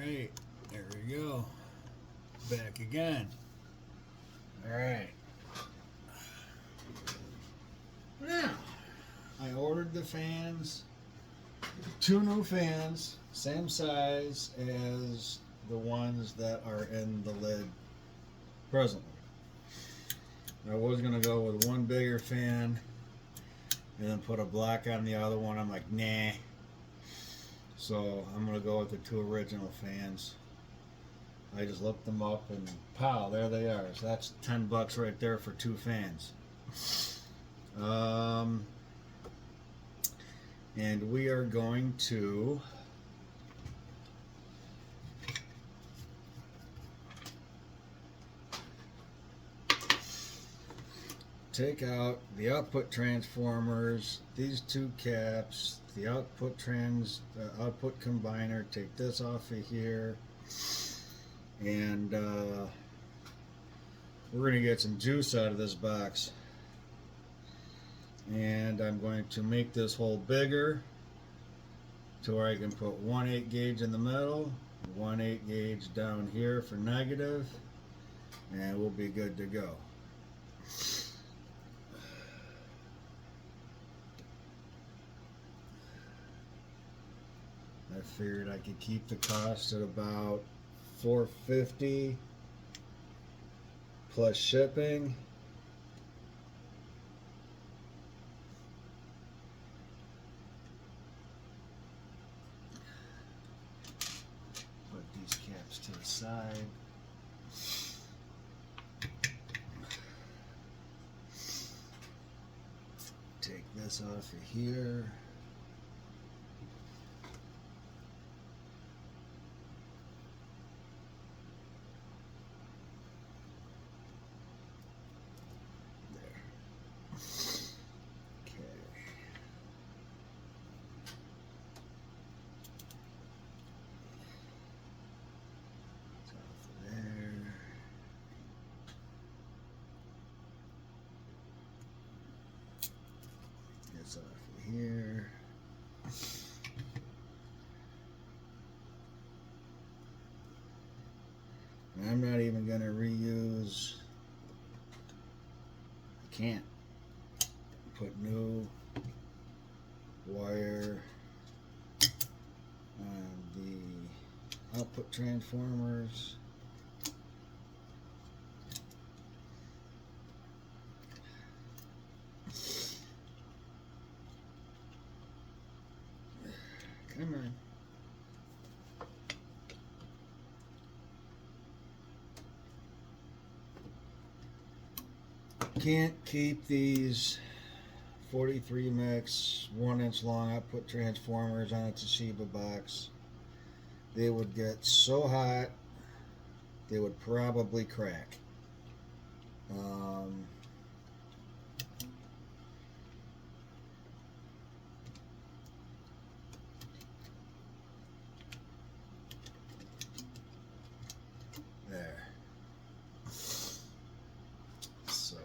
Alright, there we go. Back again. Alright. Now, I ordered the fans. 2 new fans, same size as the ones that are in the lid presently. I was going to go with one bigger fan and then put a block on the other one. I'm like, nah. So I'm going to go with the 2 original fans. I just looked them up and pow, there they are. So that's $10 right there for 2 fans. And we are going to take out the output transformers, these 2 caps, the output combiner, take this off of here, and we're going to get some juice out of this box. And I'm going to make this hole bigger to where I can put 1 8 gauge in the middle, 1 8 gauge down here for negative, and we'll be good to go. I figured I could keep the cost at about $4.50 plus shipping. Put these caps to the side. Take this off of here. Off of here. And I'm not even going to reuse. I can't put new wire on the output transformers. Come on. Can't keep these 43 mix 1 inch long output transformers on a Toshiba box. They would get so hot they would probably crack. There. So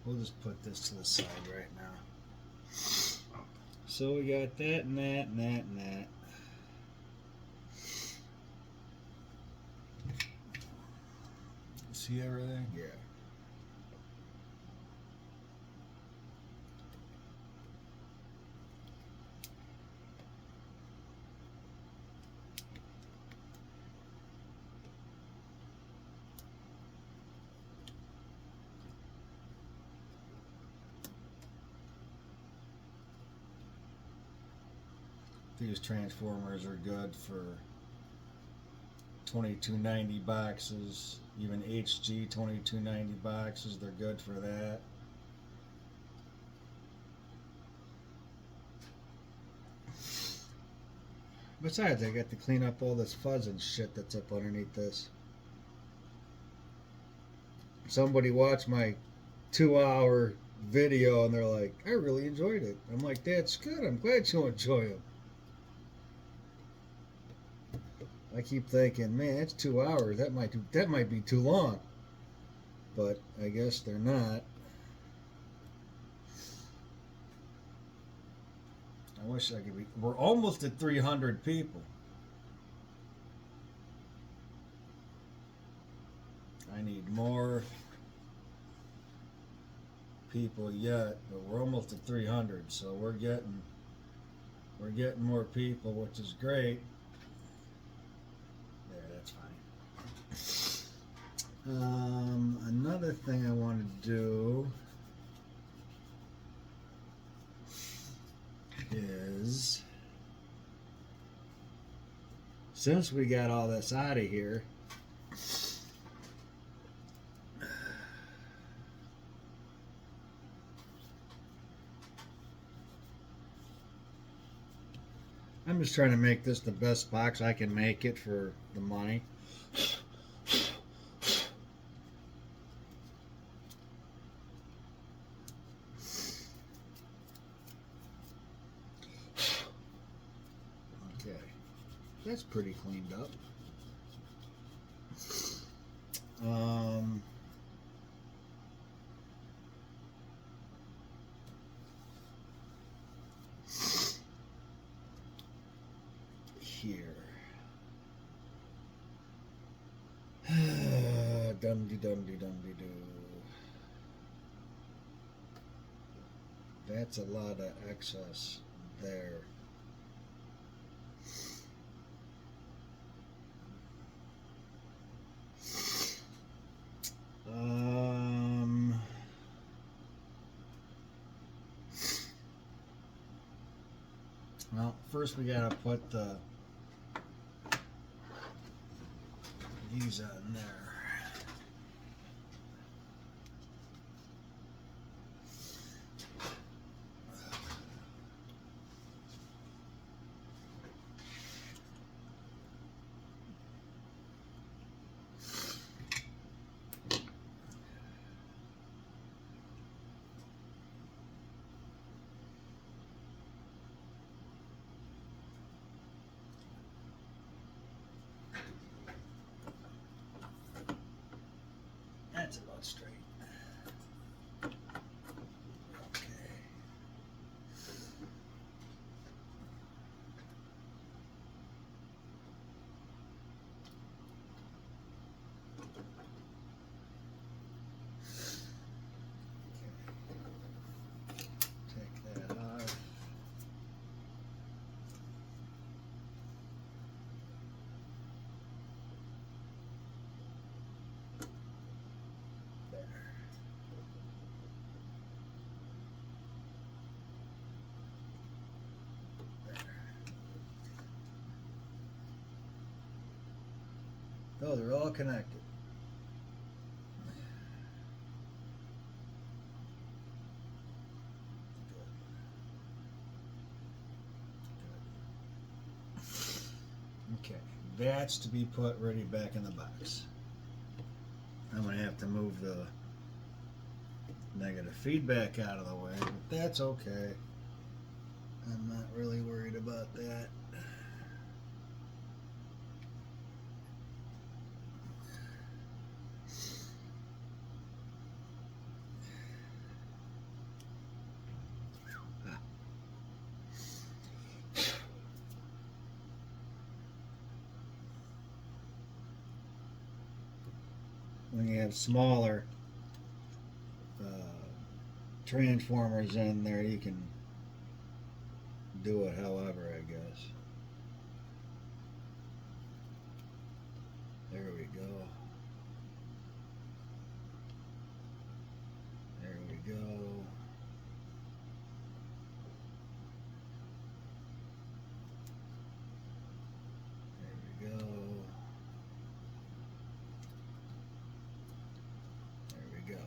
we'll just put this to the side right now. So we got that and that and that and that. See everything? Yeah. These transformers are good for 2290 boxes, even HG 2290 boxes, they're good for that. Besides, I got to clean up all this fuzz and shit that's up underneath this. Somebody watched my 2-hour video and they're like, I really enjoyed it. I'm like, that's good, I'm glad you enjoy it. I keep thinking, man, it's 2 hours. That might be too long, but I guess they're not. I wish I could be. We're almost at 300 people. I need more people yet, but we're almost at 300, so we're getting more people, which is great. There, that's fine. Another thing I want to do is, since we got all this out of here, I'm just trying to make this the best box I can make it for the money. Okay, that's pretty cleaned up. Here. Dum-de-dum-de-dum-de-doo. That's a lot of excess there. Well, first we gotta put these on there. That's about straight. Okay. Take that off. Oh, they're all connected. Okay, that's to be put ready back in the box. I'm going to have to move the negative feedback out of the way, but that's okay. I'm not really worried about that. When you have smaller transformers in there, you can do it however, I guess. There we go. There we go. There we go. There we go.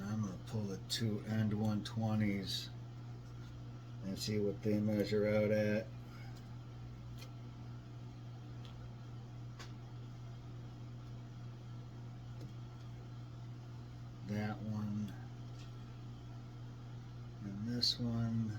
I'm going to pull the two end 120s and see what they measure out at. That one and this one.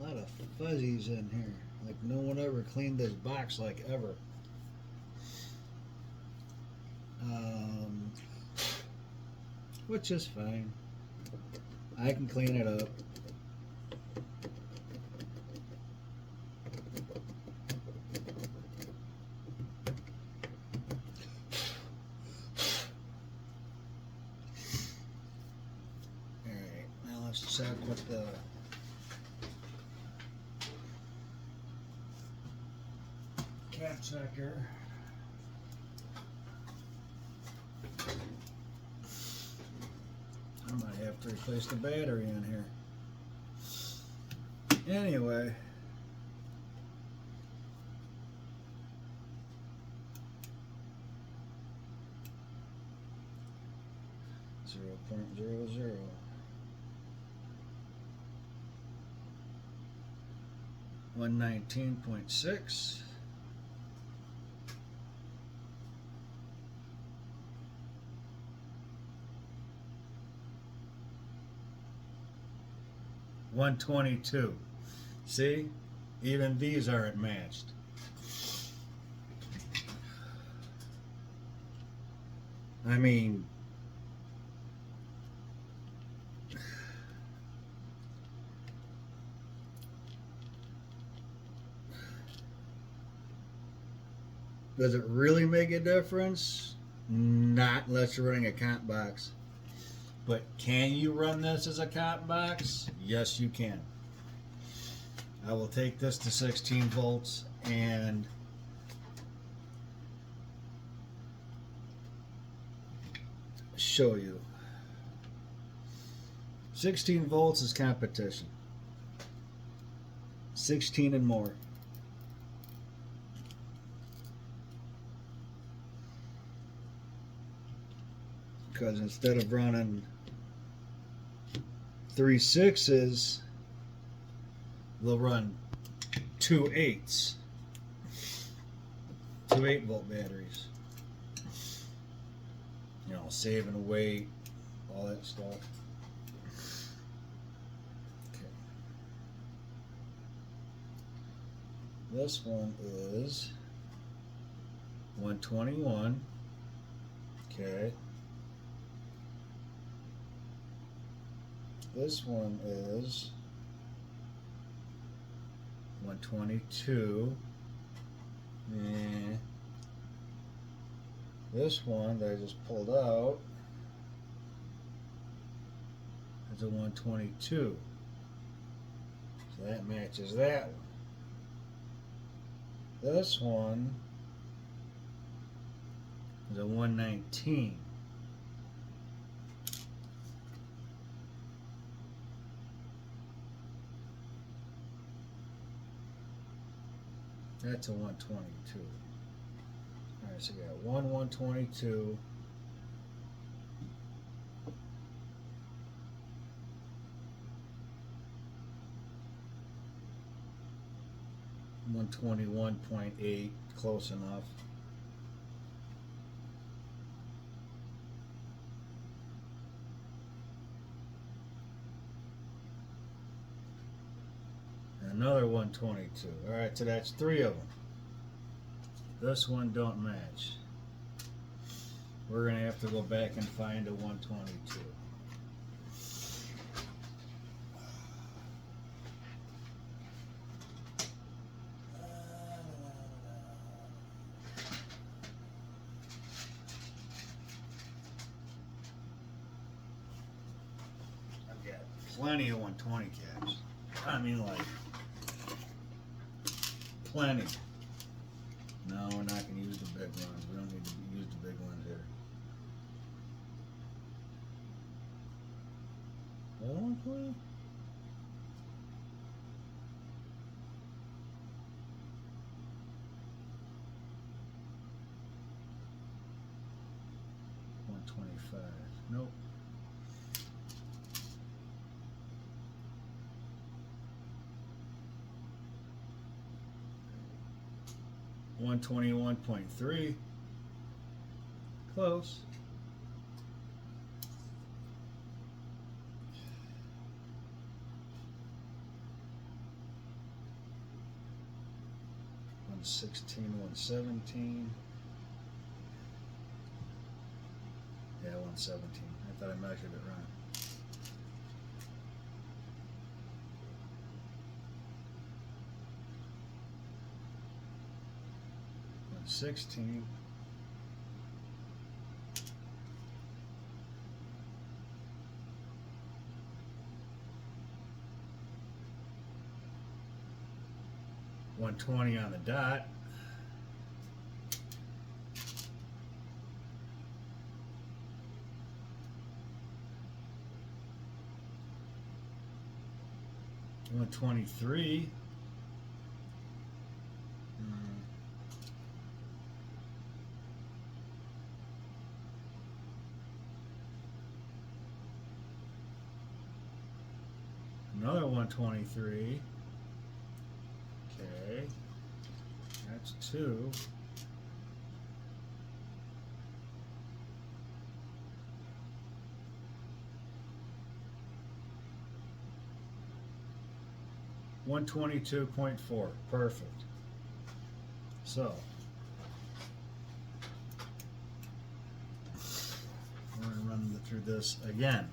A lot of fuzzies in here. Like no one ever cleaned this box like ever. Which is fine. I can clean it up. Alright, now let's check what the cap checker. I might have to replace the battery in here. Anyway. Zero point zero zero. $119.6. $122. See? Even these aren't matched. I mean, does it really make a difference? Not unless you're running a comp box. But can you run this as a comp box? Yes, you can. I will take this to 16 volts and show you. 16 volts is competition. 16 and more. Because instead of running 3 6s, we'll run 2 8s. 2 8-volt batteries. You know, saving weight, all that stuff. Okay. This one is 121. Okay. This one is 122. This one that I just pulled out is a 122. So that matches that one. This one is a 119. That's a 122. Alright, so we got 122. $121.8, close enough. Another 122. Alright, so that's 3 of them. This one don't match. We're going to have to go back and find a 122. I've got plenty of 120 caps. I mean, like, plenty. No, we're not going to use the big ones. We don't need to use the big ones here. 120? Nope. $121.3. Close. $116, $117. Yeah, 117. I thought I measured it wrong. $116. $120 on the dot. $123. Another 123. Okay, that's 2. $122.4. Perfect. So we're going to run through this again.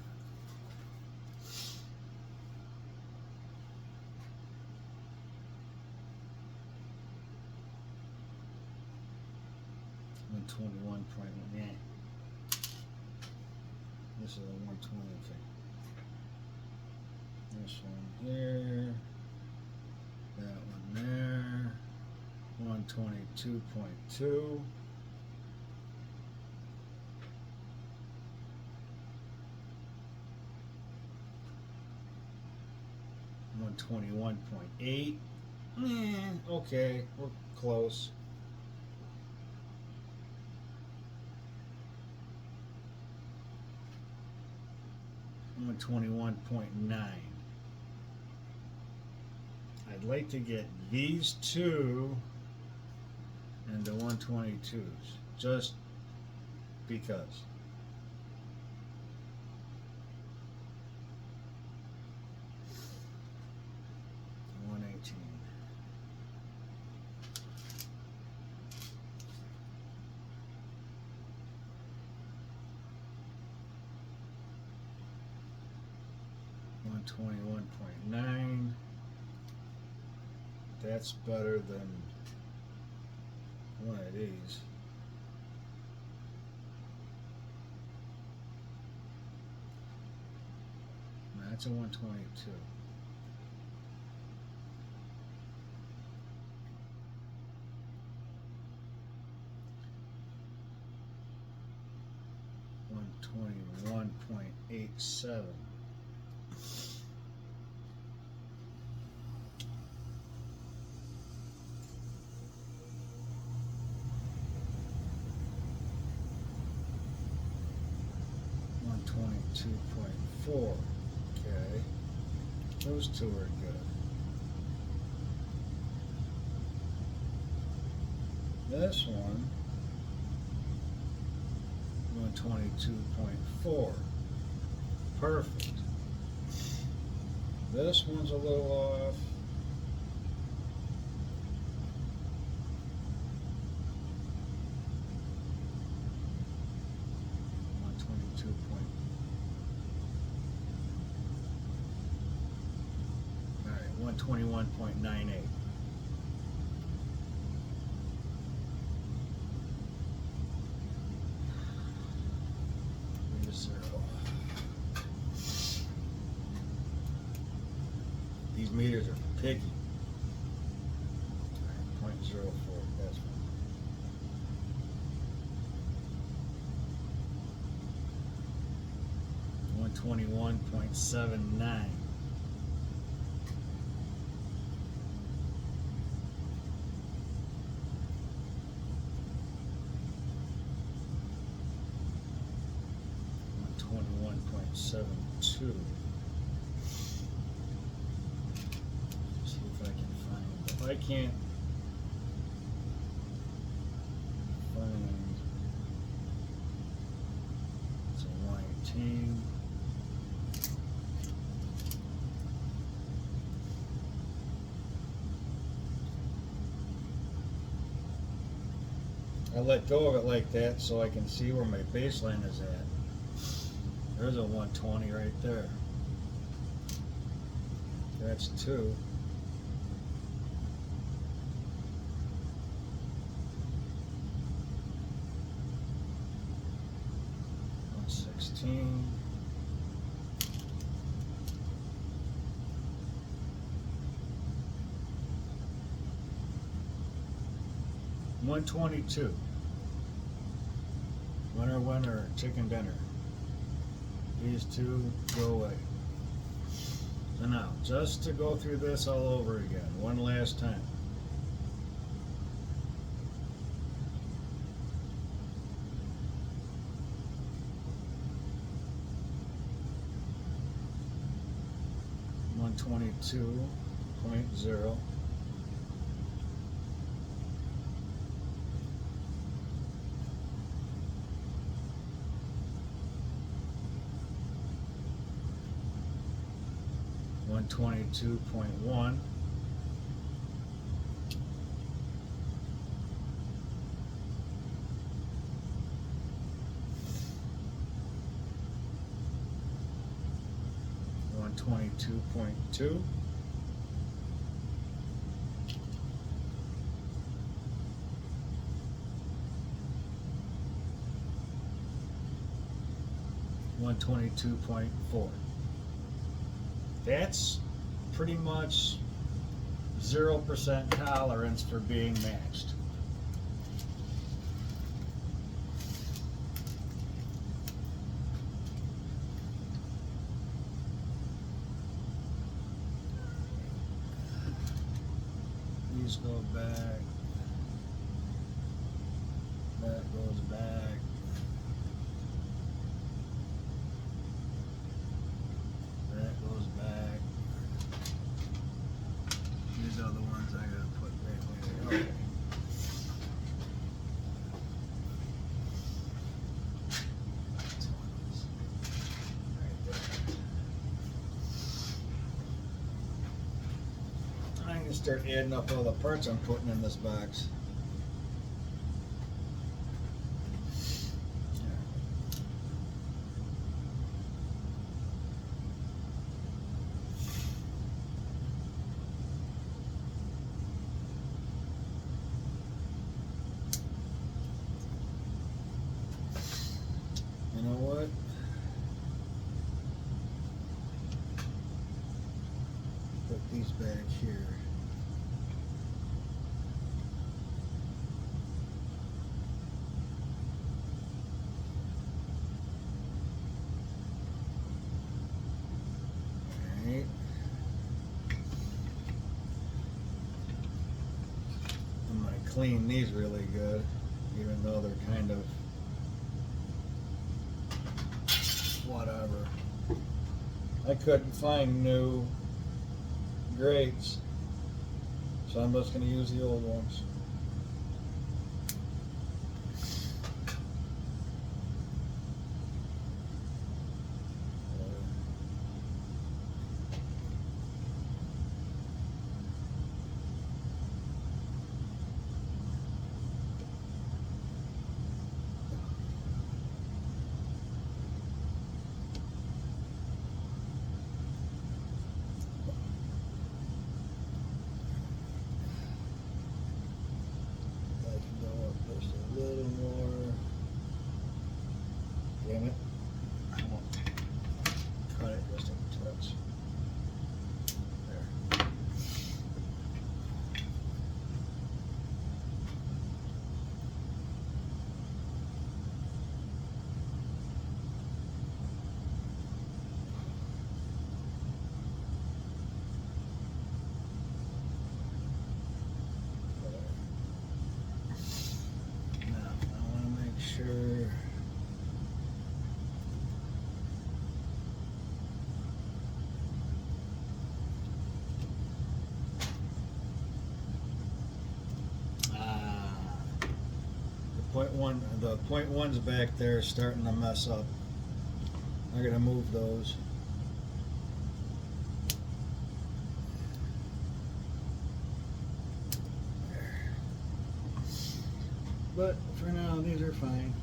$121.1. Yeah. This is a 120. Okay. This one here. That one there. 122.2. $121.8. Okay, we're close. $121.9. I'd like to get these two into 122s, just because. $121.9. That's better than one of these. That's a 122. $121.87. $122.4. Okay, those two are good. This one, 122.4. Perfect. This one's a little off. All right, 121.98. These meters are picky. All right, 0.04. That's fine. 121.79. .72. See if I can find. If I can't find, it's a lighting. I let go of it like that so I can see where my baseline is at. There's a 120 right there. That's 2. $116. $122. Winner, winner, chicken dinner. These two go away. So now, just to go through this all over again, one last time. $122.0. $122.1. $122.2. $122.4. That's pretty much 0% tolerance for being matched. These go back. That goes back. That goes back. These are the ones I gotta put back where they are. I'm gonna start adding up all the parts I'm putting in this box. You know what? Put these back here. Alright. I'm gonna clean these really good, even though they're kind of whatever. I couldn't find new grates, so I'm just going to use the old ones. Damn it. I won't cut it just a touch. There. point ones back there is starting to mess up. I gotta move those. There. But for now, these are fine.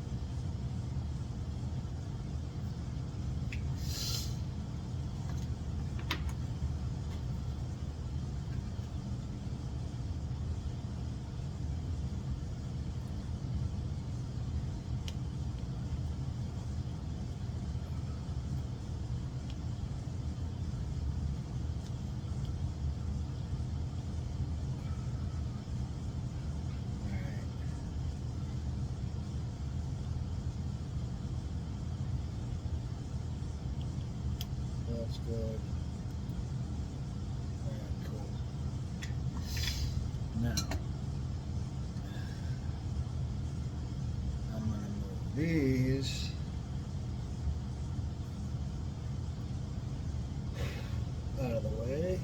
That's good. Alright, cool. Now, I'm going to move these out of the way.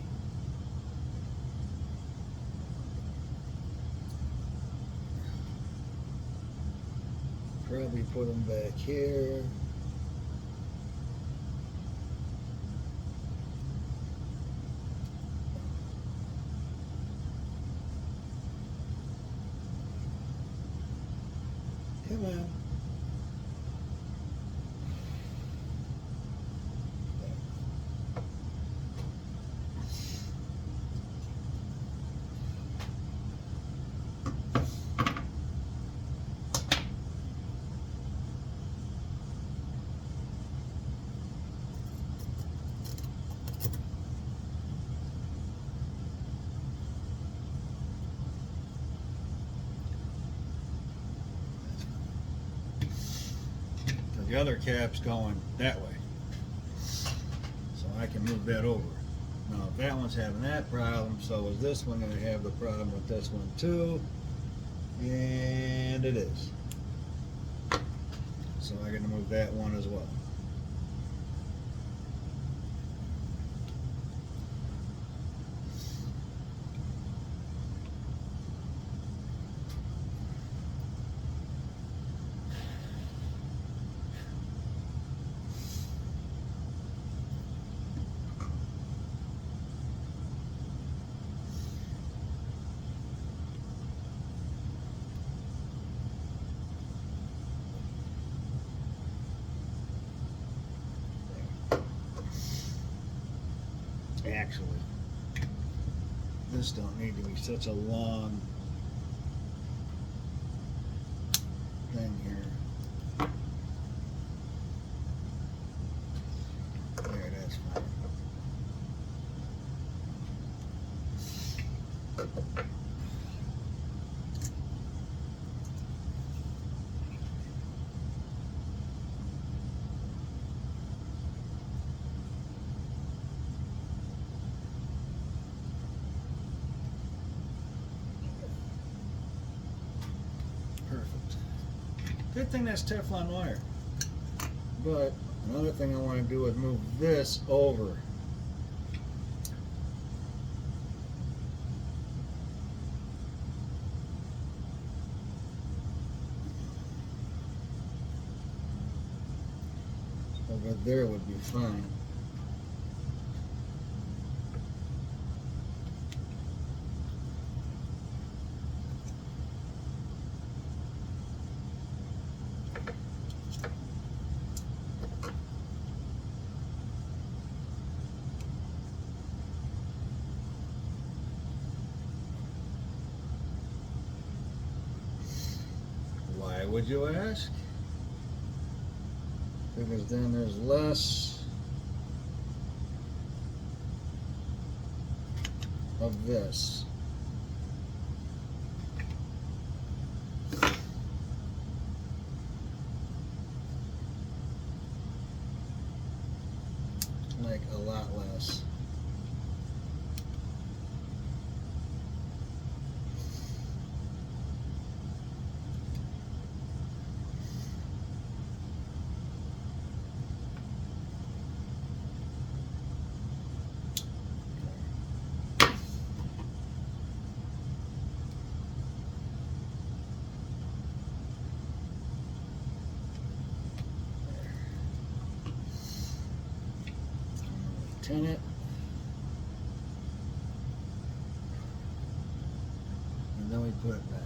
Probably put them back here. Come on. The other cap's going that way, so I can move that over. Now if that one's having that problem, so is this one going to have the problem with this one too? And it is. So I got to move that one as well. Actually, this don't need to be such a long thing here. There, that's fine. Good thing that's Teflon wire. But another thing I want to do is move this over. Over there would be fine. Why would you ask? Because then there's less of this. Like a lot less. tin it. And then we put it back.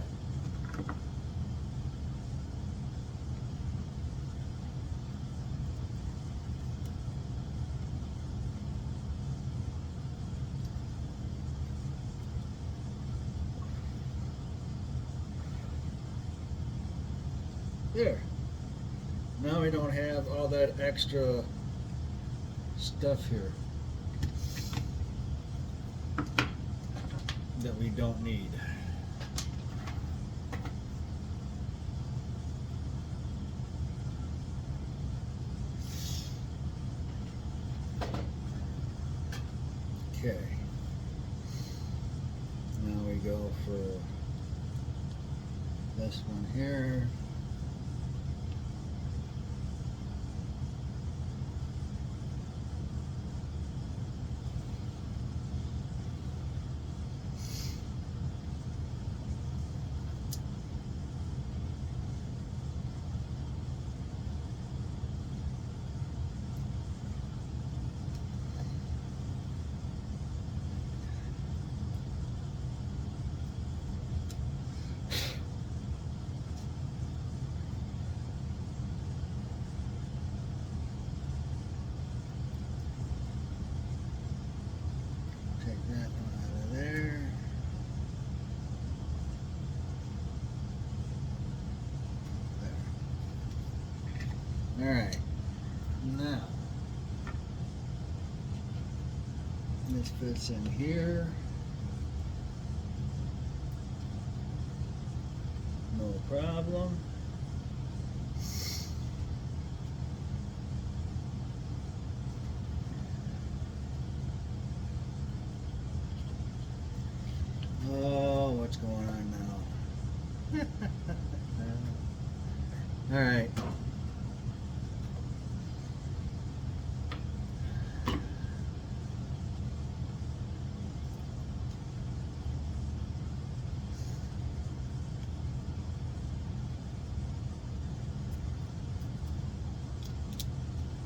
There. Now we don't have all that extra stuff here that we don't need. Okay. Now we go for this one here. Take that one out of there. There. All right. Now, this fits in here. No problem. Oh, what's going on now? All right.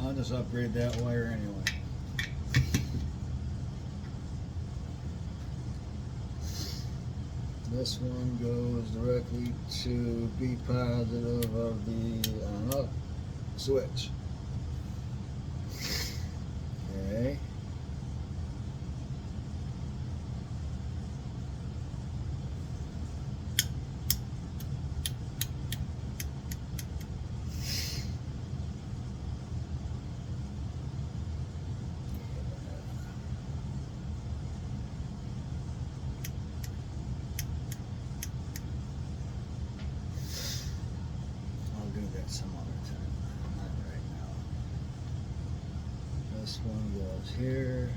I'll just upgrade that wire anyway. This one goes directly to B positive of the on-off switch. Okay. Some other time, not right now. This one goes here.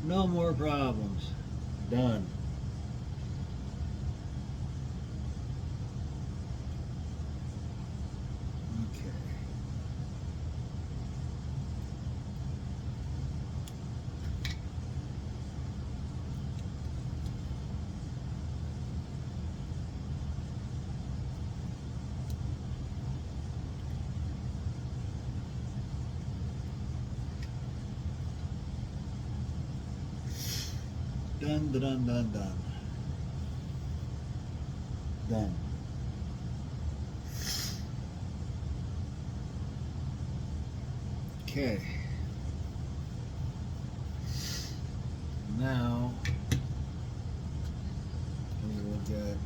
No more problems. Done. Okay. Done, done, done, done. Done. Okay. Now we will get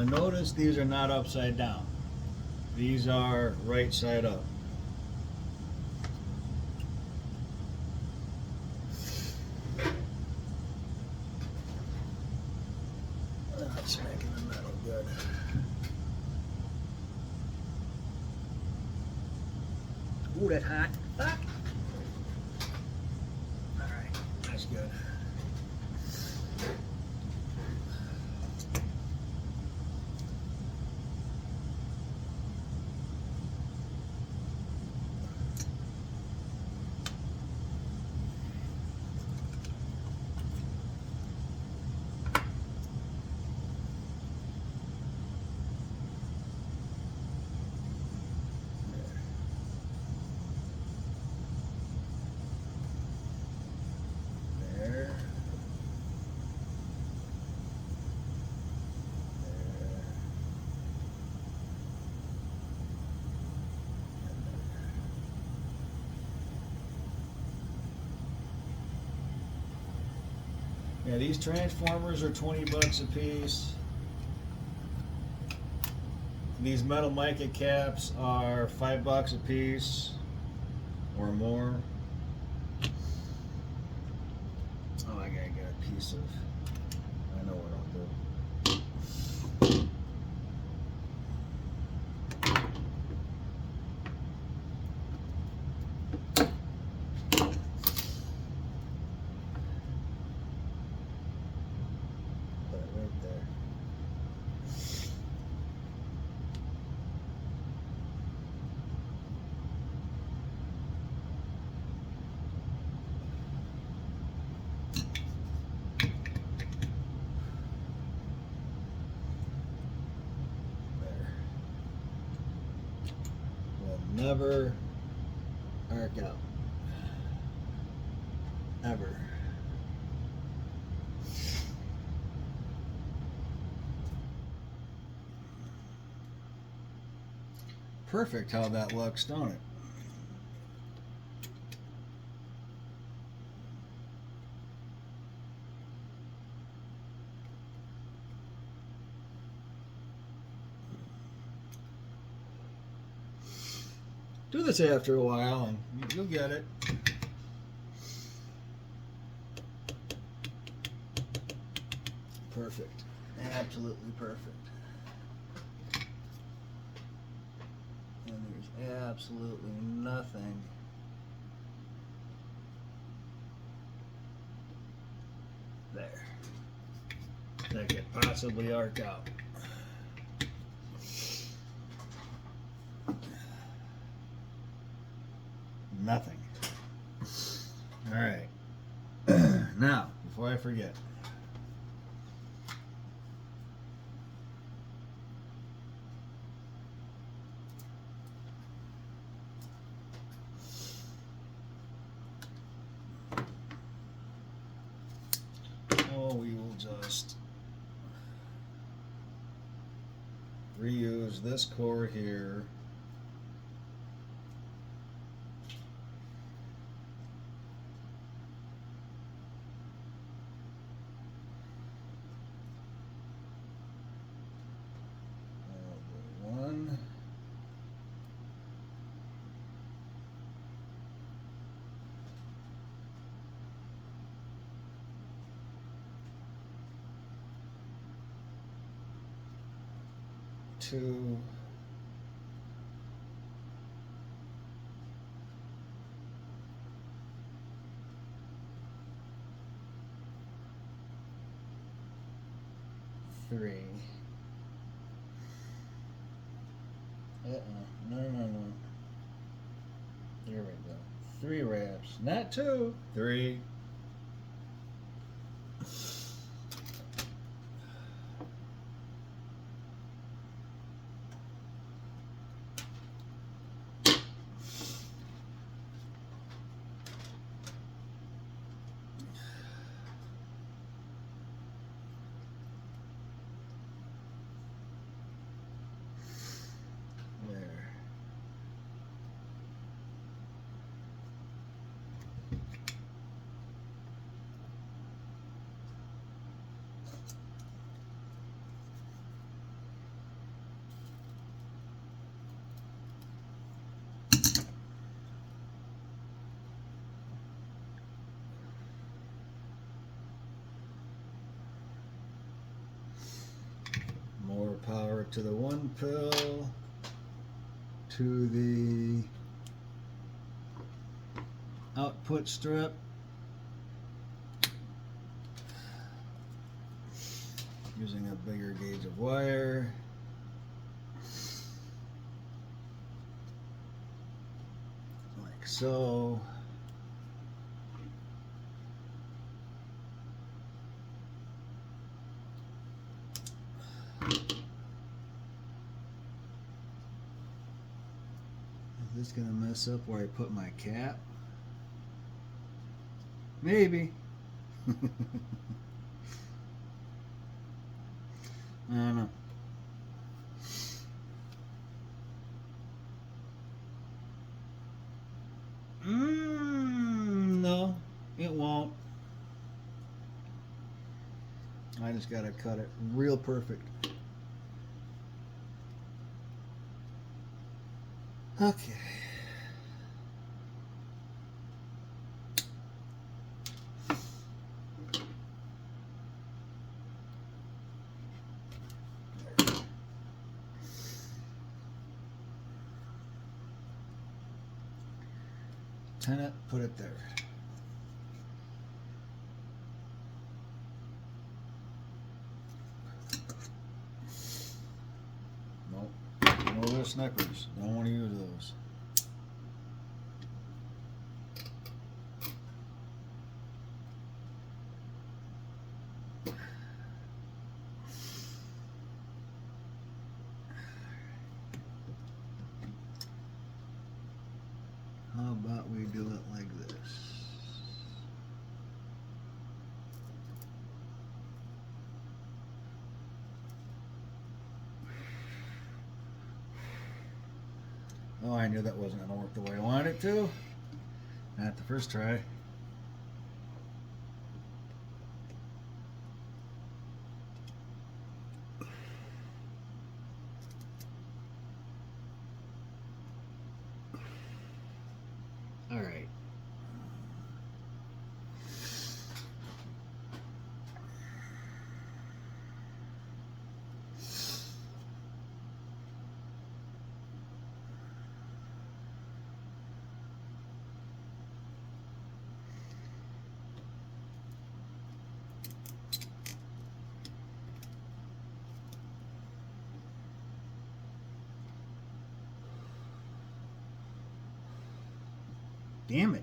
Now notice these are not upside down. These are right side up. That's making the metal good. Ooh, that's hot. Ah. All right, that's good. Yeah, these transformers are 20 bucks a piece. These metal mica caps are 5 bucks a piece or more. Oh, I gotta get a piece of, I know what I'll do. Put it right there. Will never arc out. Ever. Perfect how that looks, don't it? Do this after a while and you'll get it. Perfect. Absolutely perfect. And there's absolutely nothing there that could possibly arc out. Nothing. All right. Now, before I forget, we will just reuse this core here. One. Two. Three. No. There we go. 3 wraps. Not 2. 3. power to the one pill, to the output strip. Using a bigger gauge of wire. Like so. Is this gonna mess up where I put my cap? Maybe. I don't know. No, it won't. I just gotta cut it real perfect. Okay. Tin it, put it there. Nope. No little snippers. Don't want to use those. How about we do it like this? Oh, I knew that wasn't going to work the way I wanted it to. Not the first try. All right. Damn it.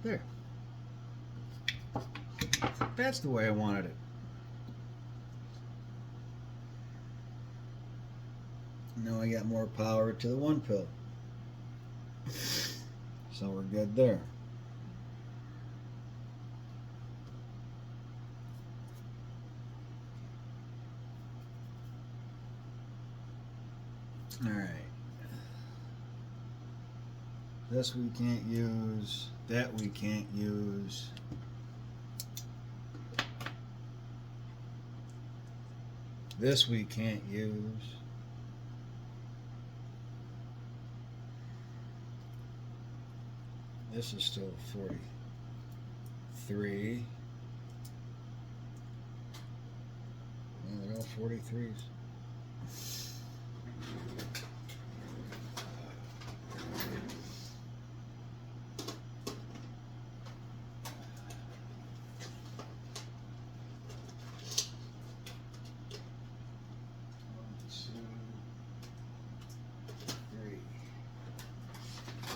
There. That's the way I wanted it. Now I got more power to the one pill. So we're good there. All right. This we can't use. That we can't use. This we can't use. This is still 43. Yeah, they're all 43s.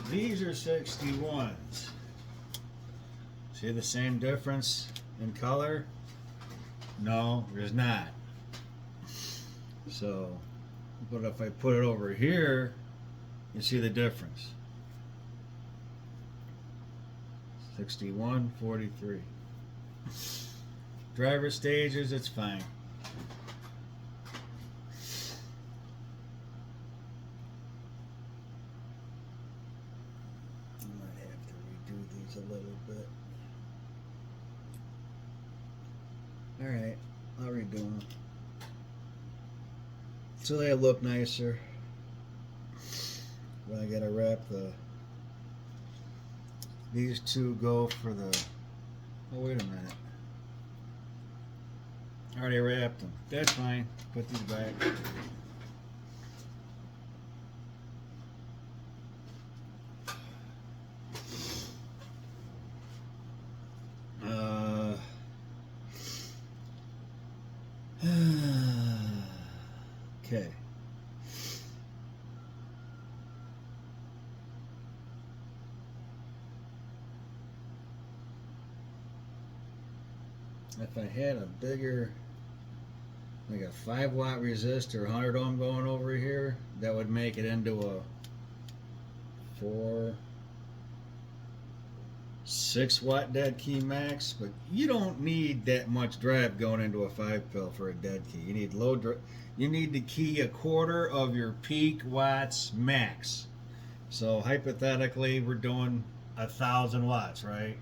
These are 61s. See the same difference in color? No, there's not. So, but if I put it over here, you see the difference. 61, 43. Driver stages, it's fine. A little bit. Alright, I'll redo them. so they look nicer. But I gotta wrap these two go for the. Oh, wait a minute. I already wrapped them. That's fine. Put these back. Okay. If I had a bigger, like a 5-watt resistor, 100 ohm going over here, that would make it into a 6-watt dead key max. But you don't need that much drive going into a 5-pill for a dead key. You need low drive. You need to key a quarter of your peak watts max. So hypothetically, we're doing 1,000 watts, right?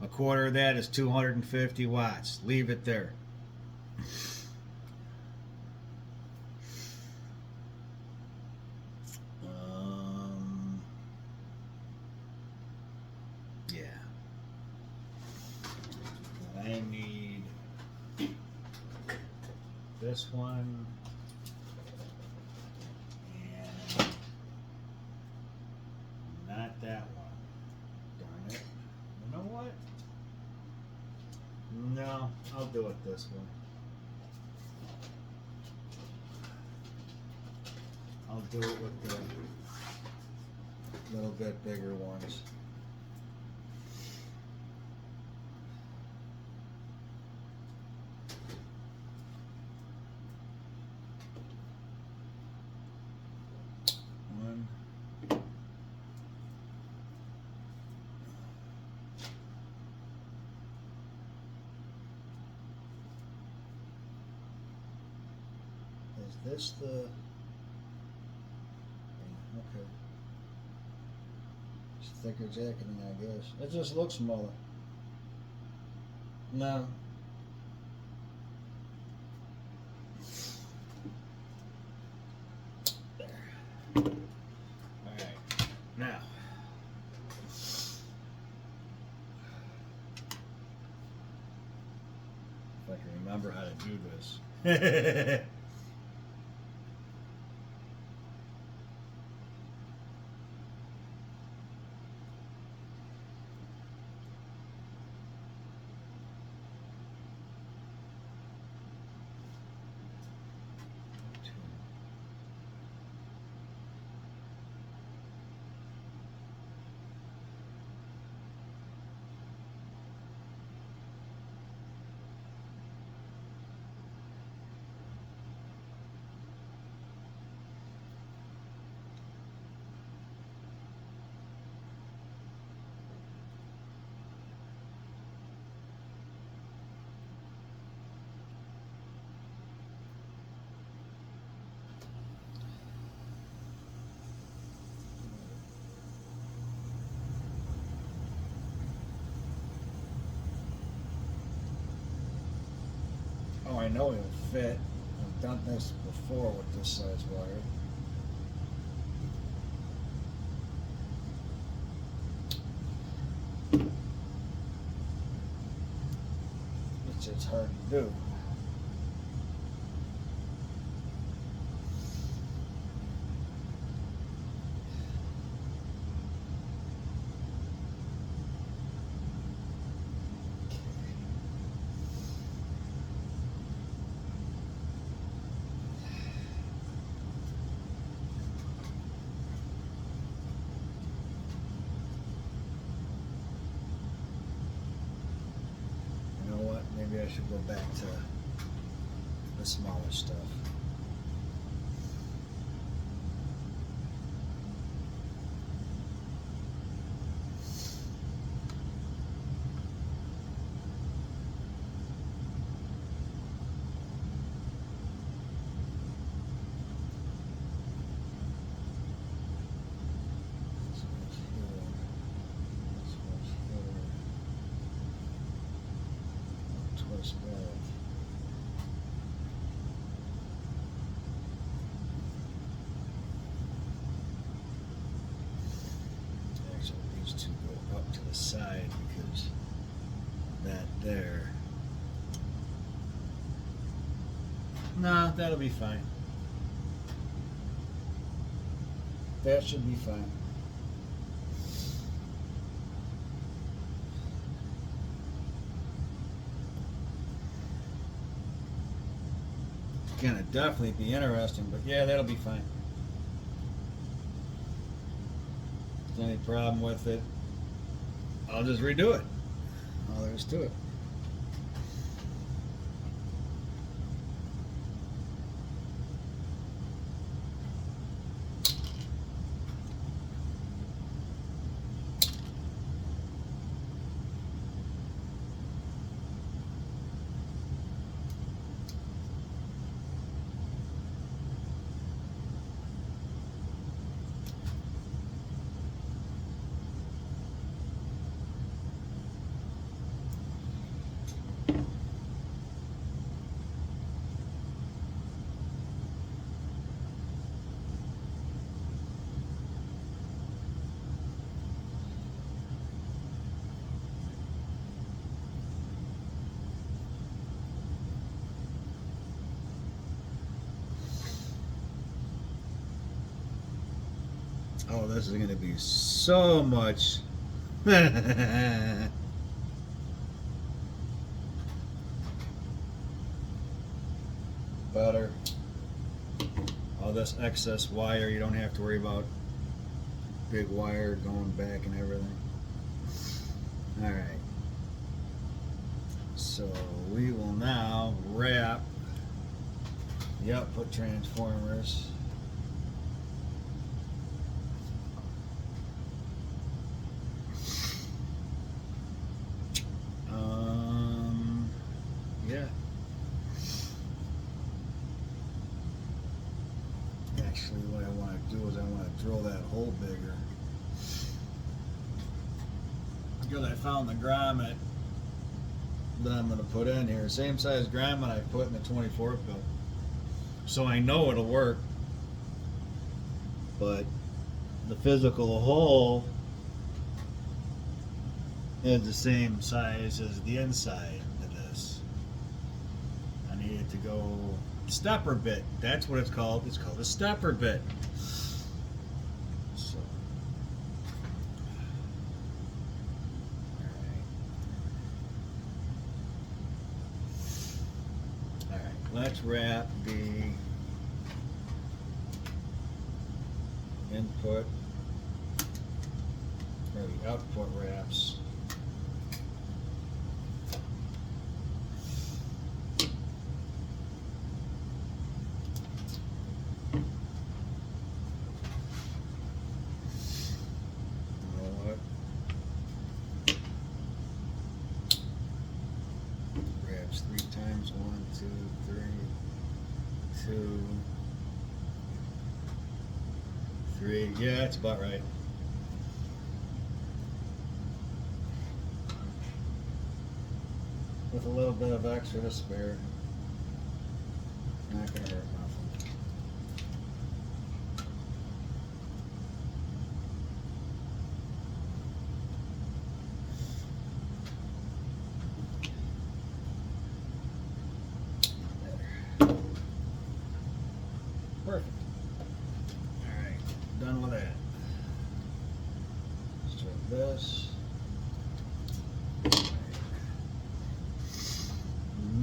A quarter of that is 250 watts. Leave it there. Yeah. I need this one and not that one. Darn it. You know what? No, I'll do it this way. I'll do it with the little bit bigger ones. One. Is this the... Okay. It's thicker jacketing, I guess. It just looks smaller. No. There. Alright. Now. If I can remember how to do this. Oh, I know it'll fit. I've done this before with this size wire. It's just hard to do. Maybe I should go back to the smaller stuff. Twist back. There. No, that'll be fine. That should be fine. Gonna definitely be interesting, but yeah, that'll be fine. If there's any problem with it, I'll just redo it. All there is to it. Oh, this is going to be so much. Better. All this excess wire, you don't have to worry about big wire going back and everything. All right. So we will now wrap the output transformers. Yeah. Actually, what I want to do is I want to drill that hole bigger. Because I found the grommet that I'm going to put in here. Same size grommet I put in the 24 pin. So I know it'll work. But the physical hole is the same size as the inside of this. I need it to go stepper bit. That's what it's called. It's called a stepper bit. So, all right, let's wrap the input or the output wraps. Wraps 3 times. 1, 2, 3, 2, 3. Yeah, that's about right. With a little bit of extra to spare. Not gonna hurt nothing. There. Perfect. Alright, done with that. Let's check this.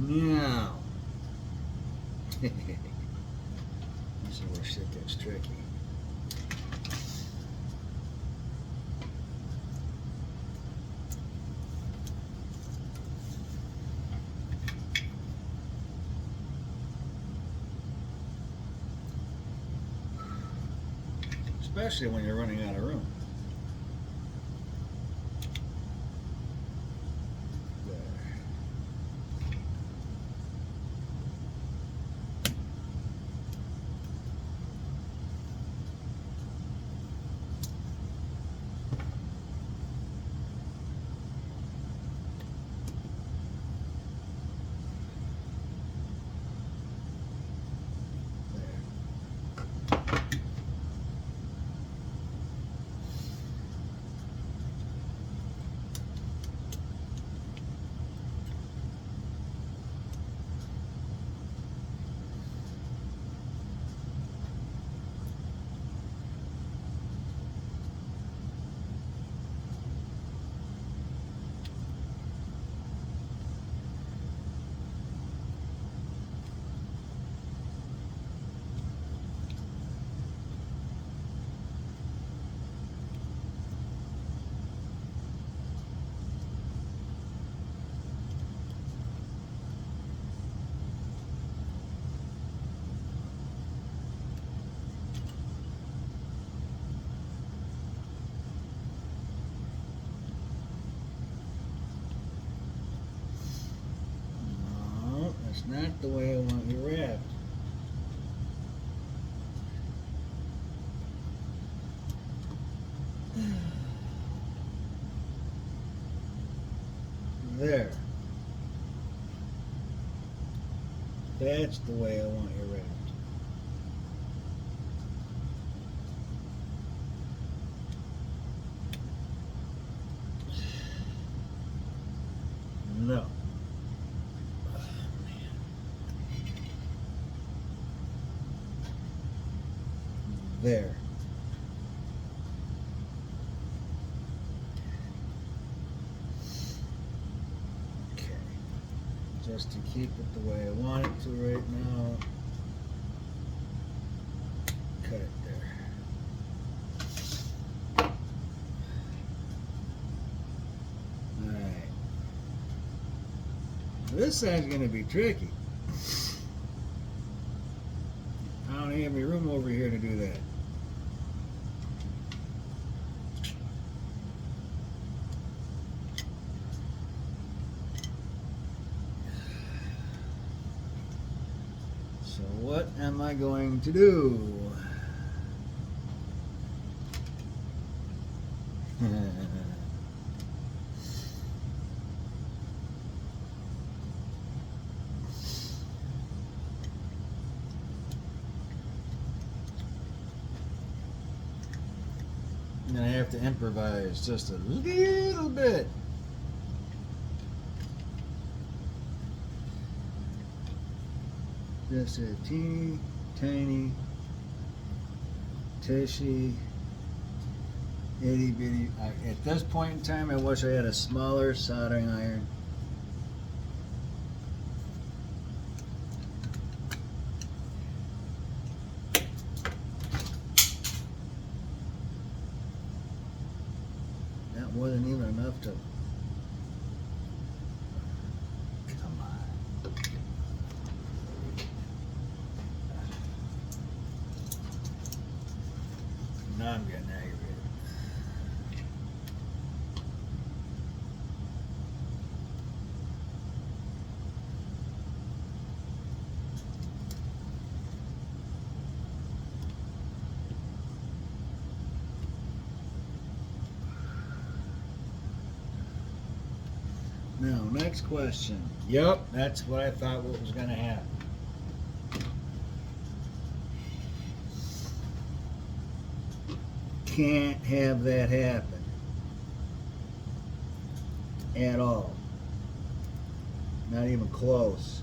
Now, this is where shit gets tricky. Especially when you're running out of room. not the way I want you wrapped. There. That's the way I want you wrapped. No. Oh, man. There. Okay. Just to keep it the way I want it to right now. Cut it there. Alright. This side's going to be tricky. I don't have any room over here to do that. So what am I going to do? I'm gonna have to improvise just a little bit. Just a teeny tiny tushy itty bitty. At this point in time, I wish I had a smaller soldering iron. That wasn't even enough to. Come on. Now I'm getting aggravated. Now, next question. Yep, that's what I thought what was going to happen. Can't have that happen at all. Not even close.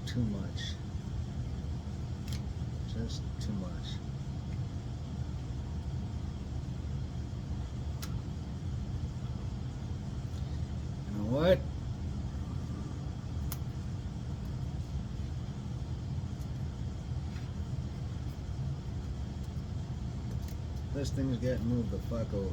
Too much. Just too much. You know what? This thing's getting moved the fuck over.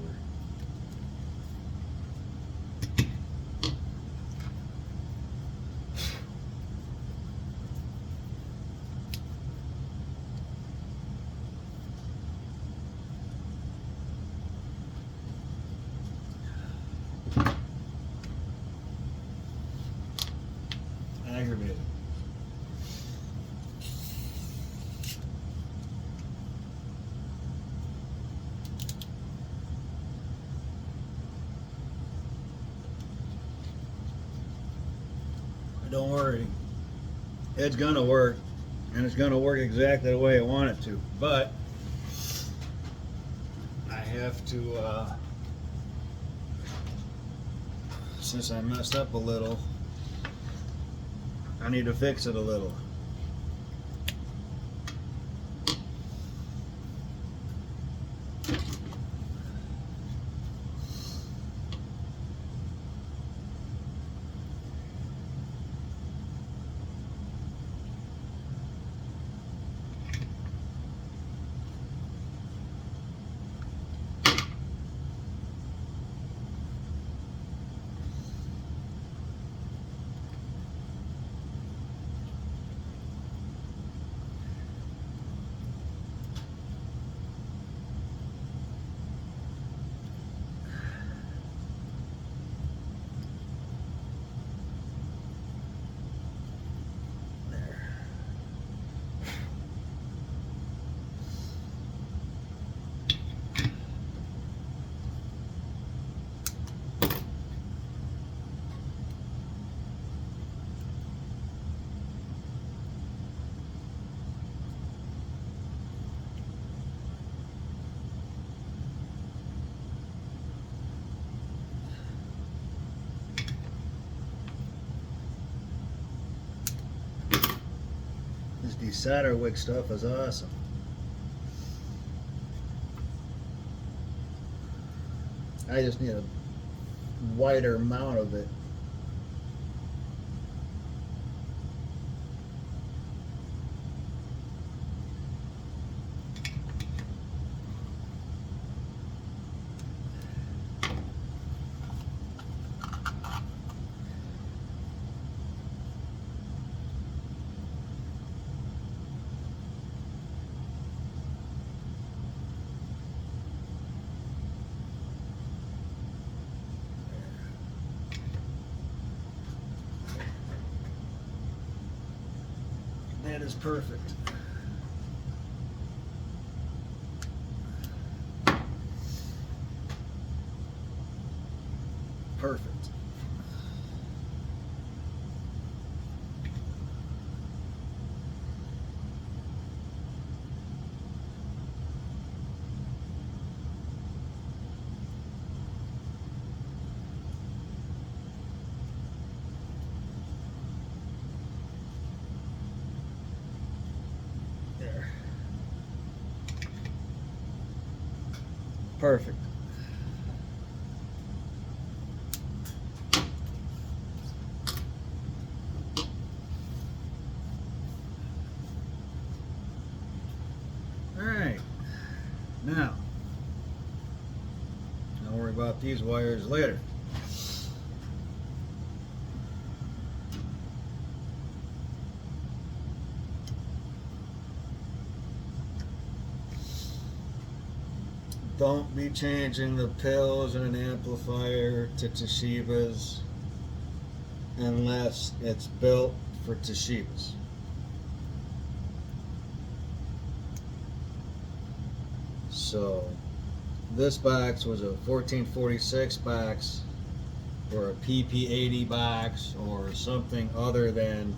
Aggravated. Don't worry, it's gonna work, and it's gonna work exactly the way I want it to, but I have to since I messed up a little, I need to fix it a little. The solder wick stuff is awesome. I just need a wider amount of it. That is perfect. Perfect. There. Perfect. All right. Now, don't worry about these wires later. Don't be changing the pills in an amplifier to Toshibas unless it's built for Toshibas. So this box was a 1446 box or a PP80 box or something other than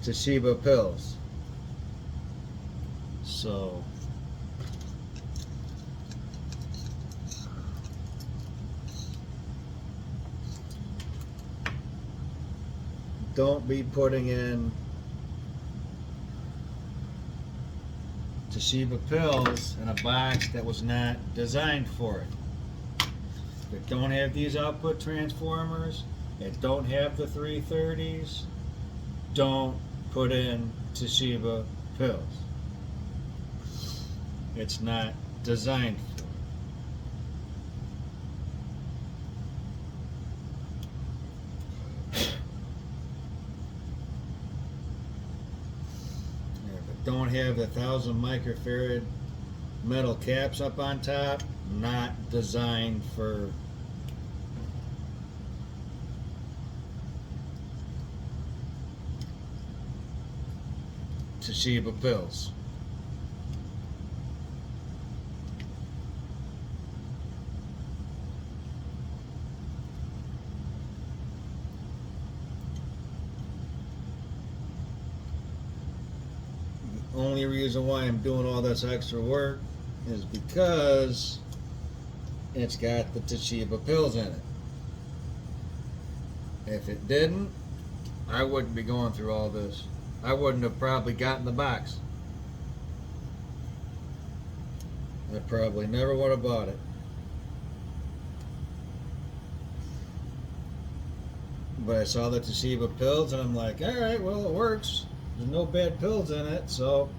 Toshiba pills. So don't be putting in Toshiba pills in a box that was not designed for it. That don't have these output transformers, that don't have the 330s, don't put in Toshiba pills. It's not designed for it. Don't have the 1000 microfarad metal caps up on top, not designed for Toshiba pills. Only reason why I'm doing all this extra work is because it's got the Toshiba pills in it. If it didn't, I wouldn't be going through all this. I wouldn't have probably gotten the box. I probably never would have bought it. But I saw the Toshiba pills and I'm like, alright, well, it works. There's no bad pills in it, so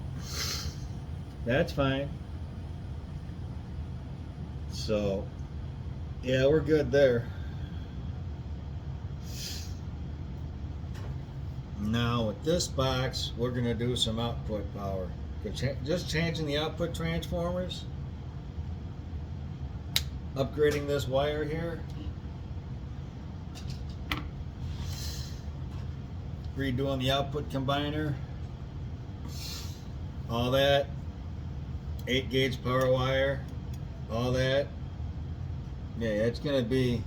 that's fine. So, yeah, we're good there. Now, with this box, we're going to do some output power. Just changing the output transformers, upgrading this wire here, redoing the output combiner, all that, 8 gauge power wire, all that. Yeah, it's gonna be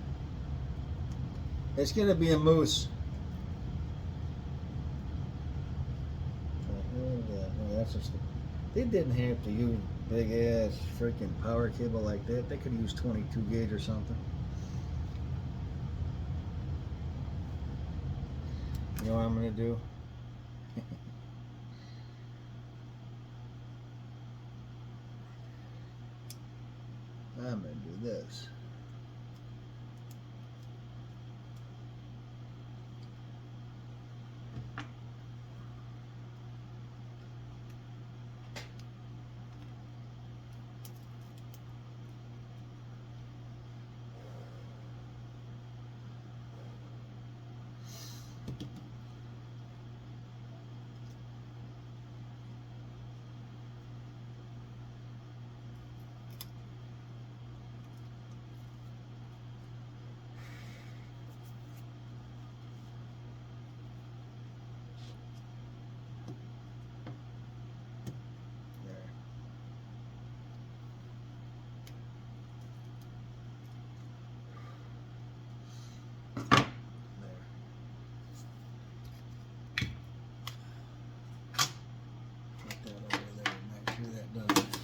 a moose. Oh, that's just, they didn't have to use big ass freaking power cable like that. They could use 22 gauge or something. You know what I'm gonna do? I'm gonna do this.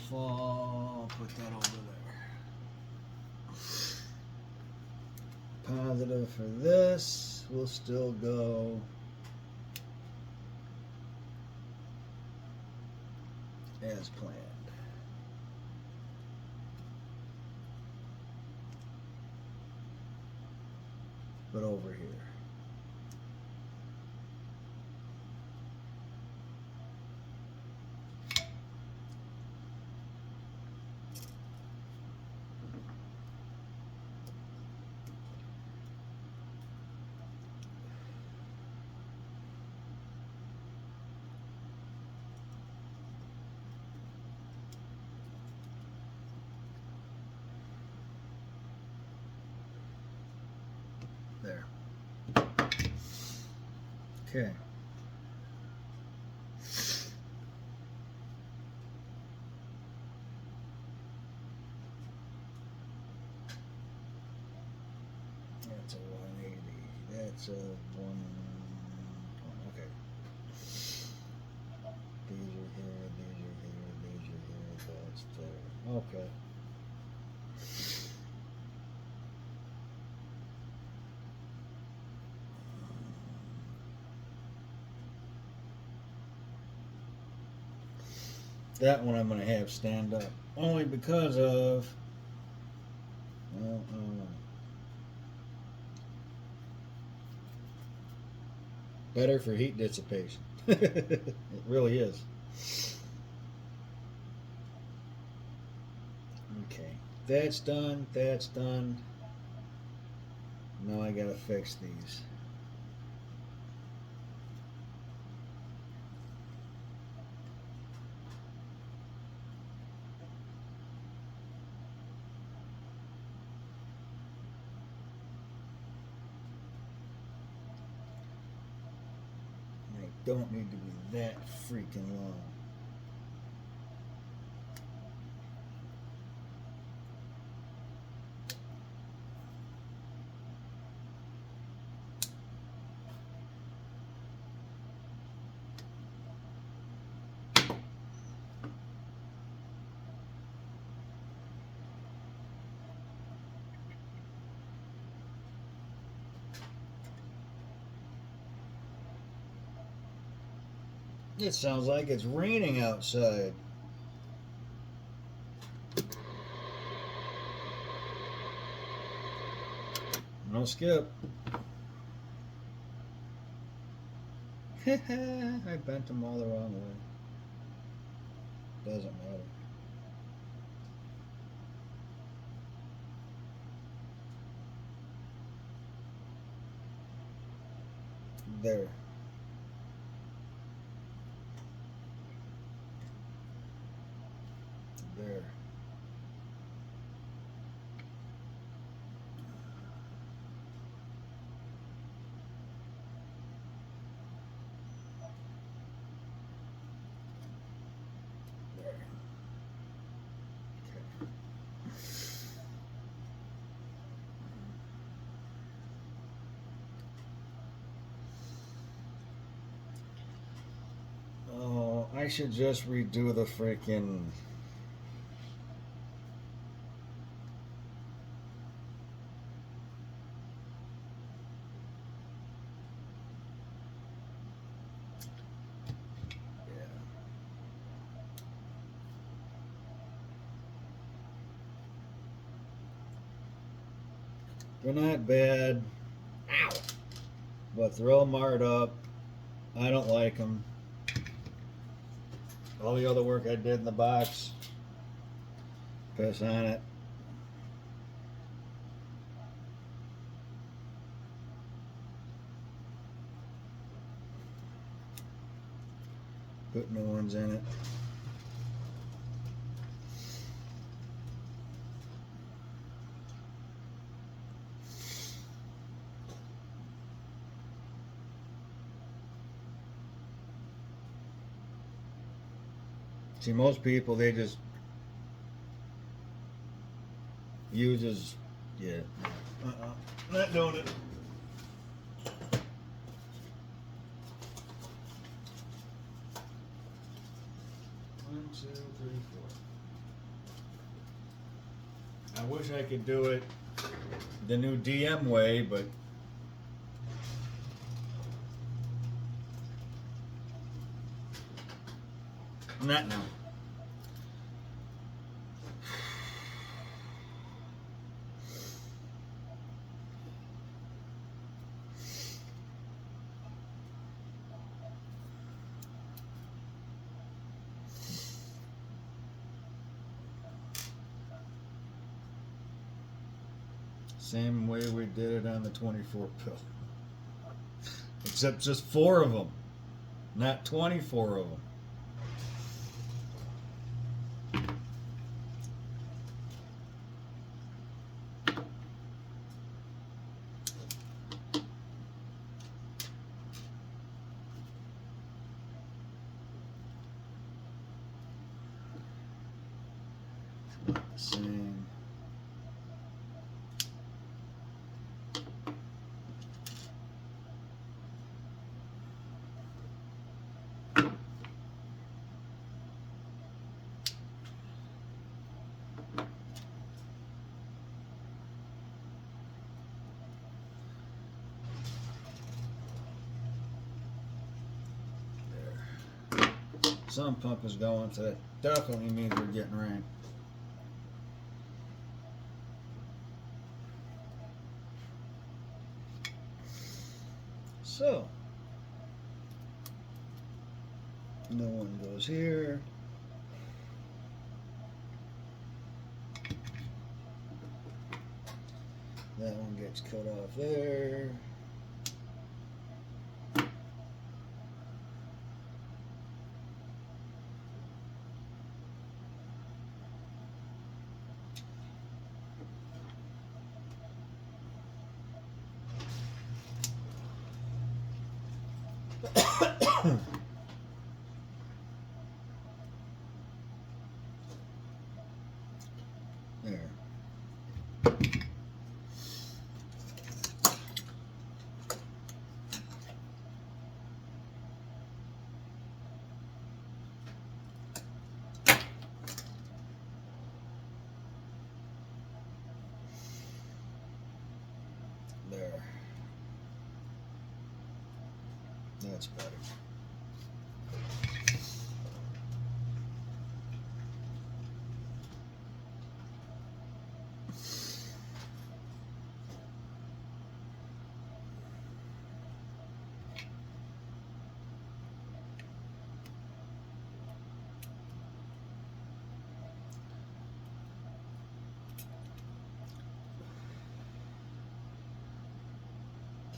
Fall, put that over there. Positive for this will still go as planned. But over here. There. Okay. That's a 180. That's a 1. Okay. These are here, these are here, these are here, that's there. Okay. That one I'm going to have stand up. Only because of, well, better for heat dissipation. It really is. Okay. That's done. That's done. Now I got to fix these. Don't need to be that freaking long. It sounds like it's raining outside. No skip. I bent them all the wrong way. Doesn't matter. There. There. There. Okay. Oh, I should just redo the freaking. They're not bad, but they're all marred up. I don't like them. All the other work I did in the box, piss on it. Put new ones in it. See, most people, they just use yeah. Not doing it. One, two, three, four. I wish I could do it the new DM way, but not now. Same way we did it on the 24 pill. Except just 4 of them, not 24 of them. Same. Some pump is going, so that definitely means we're getting rain. So, no one goes here. That one gets cut off there. There. There. That's better.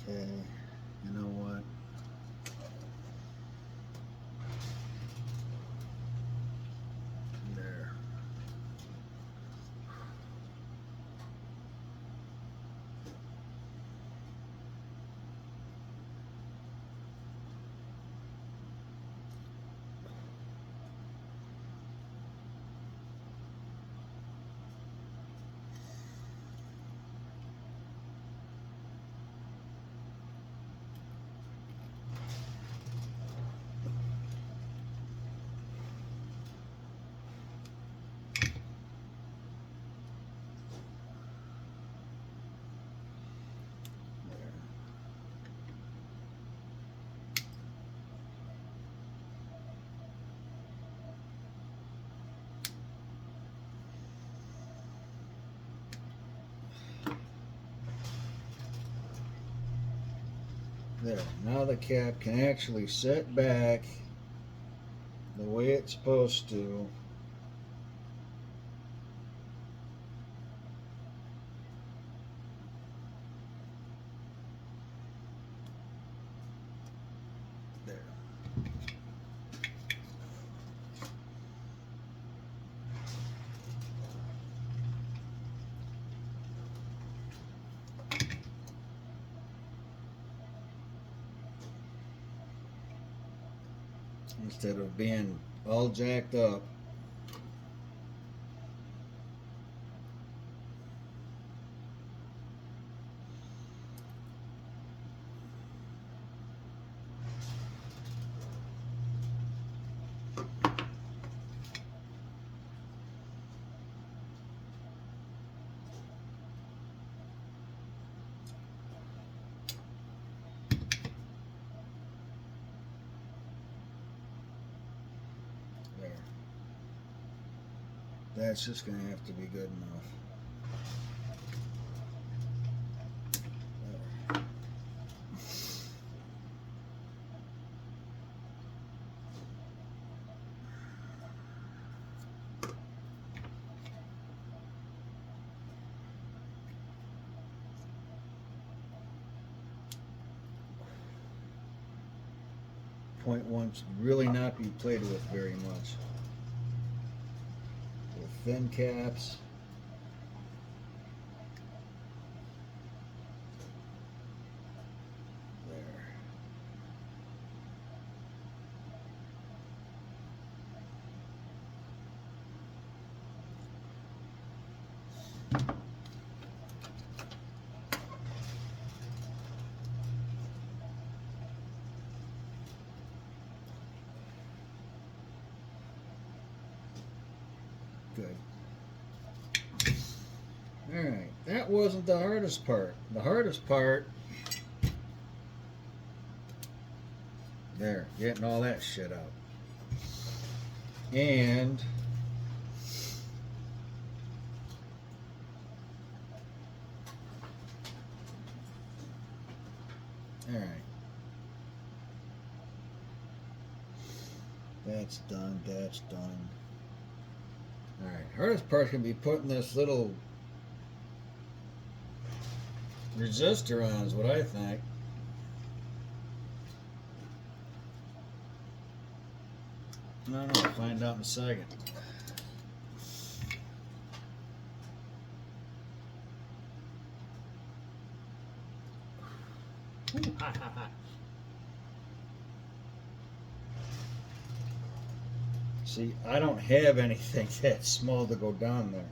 Okay, you know what? There. There, now the cap can actually set back the way it's supposed to. There. Instead of being all jacked up. That's just going to have to be good enough. There. Point one should really not be played with very much. Thin caps. There. Good. Alright, that wasn't the hardest part. The hardest part, there, getting all that shit out. And alright. That's done, that's done. Alright, hardest part's gonna be putting this little resistor on is what I think. I don't know, I'll find out in a second. Ooh, hot, hot, hot. See, I don't have anything that small to go down there.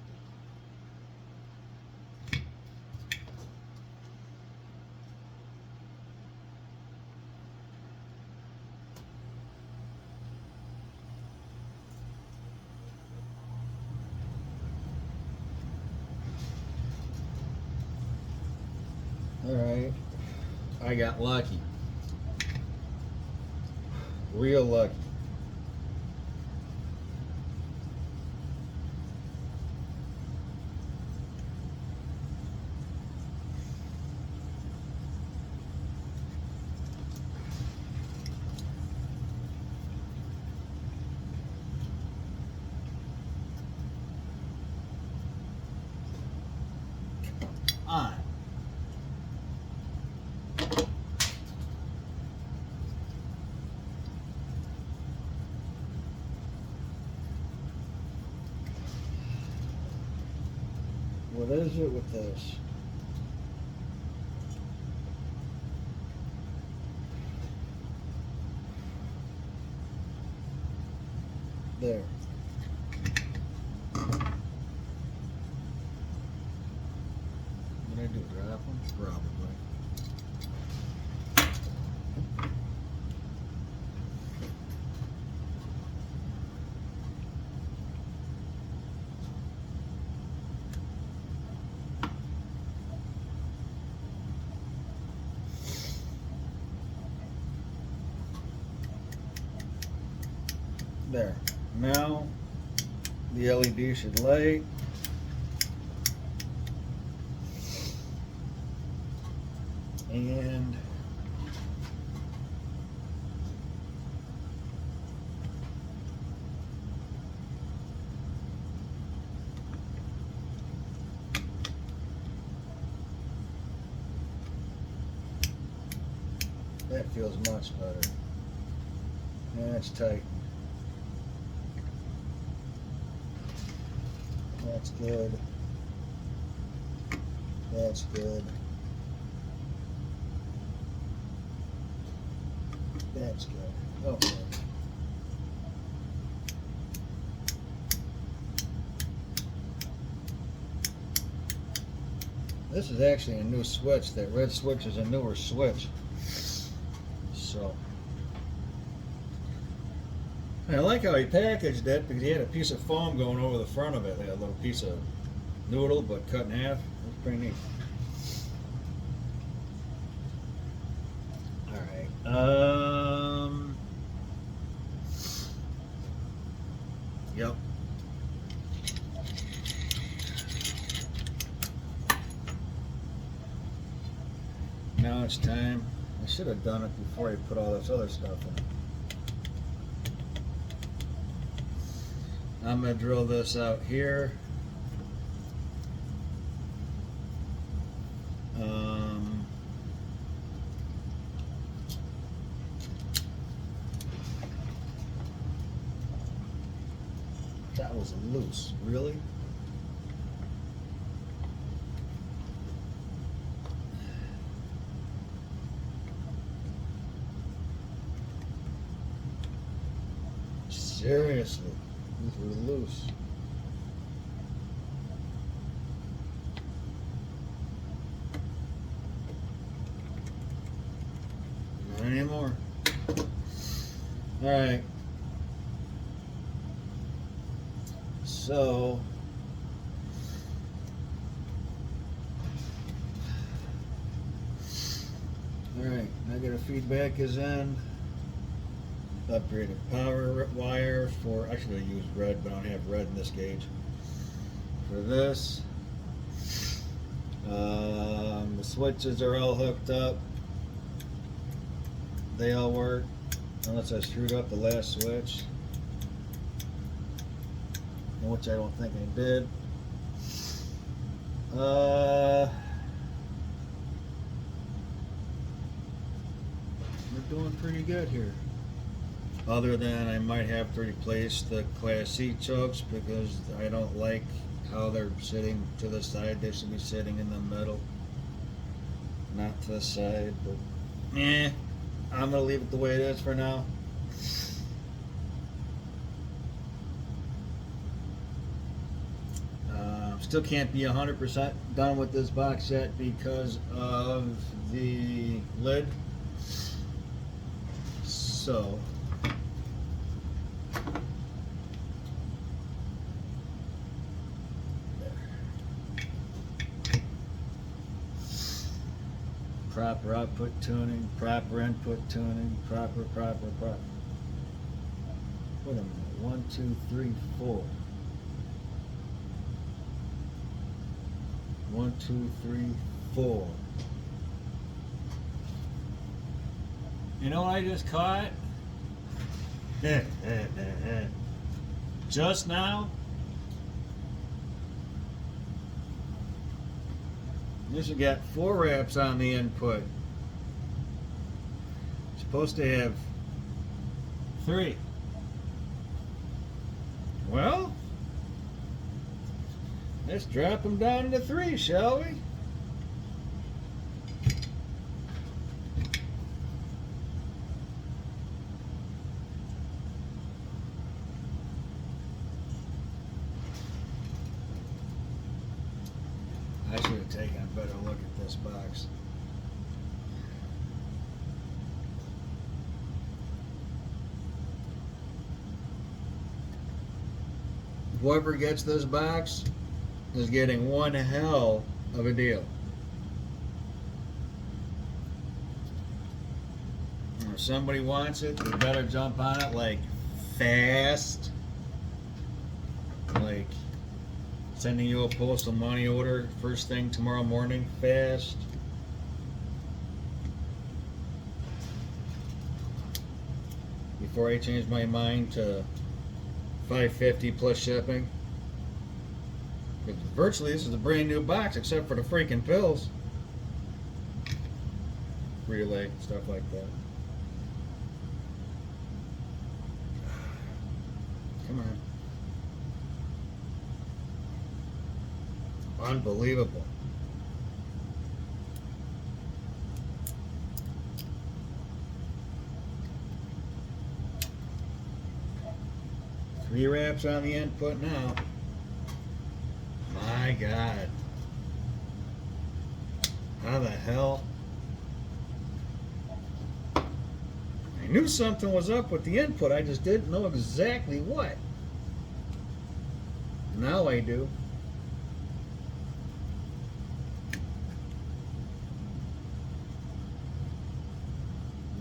Alright, I got lucky. Real lucky. On. What is it with this? There. What did I do? Drop them? Probably. There. Now the LED should light. And That feels much better. That's tight. That's good. That's good. That's good. Okay. This is actually a new switch. That red switch is a newer switch. So I like how he packaged it because he had a piece of foam going over the front of it. They had a little piece of noodle but cut in half. It's pretty neat. Alright. Yep. Now it's time. I should have done it before I put all this other stuff in. I'm going to drill this out here. That was loose, really? Seriously, these were loose. Not anymore. All right. So all right, negative feedback is in. Upgraded power wire for, I should have used red, but I don't have red in this gauge. For this, the switches are all hooked up. They all work, unless I screwed up the last switch, which I don't think I did. We're doing pretty good here. Other than I might have to replace the Class C chokes because I don't like how they're sitting to the side. They should be sitting in the middle, not to the side. But I'm gonna leave it the way it is for now. Still can't be 100% done with this box yet because of the lid. So proper output tuning, proper input tuning, proper. Wait a minute, 1, 2, 3, 4. 1, 2, 3, 4. You know what I just caught? Just now? This has got 4 wraps on the input. Supposed to have 3. Well, let's drop them down to 3, shall we? I should have taken a better look at this box. Whoever gets this box is getting one hell of a deal. If somebody wants it, they better jump on it like fast. Like sending you a postal money order first thing tomorrow morning, fast. Before I change my mind to $5.50 plus shipping. Because virtually this is a brand new box except for the freaking pills. Relay, stuff like that. Come on. Unbelievable. Three wraps on the input now. My God. How the hell? I knew something was up with the input. I just didn't know exactly what. Now I do.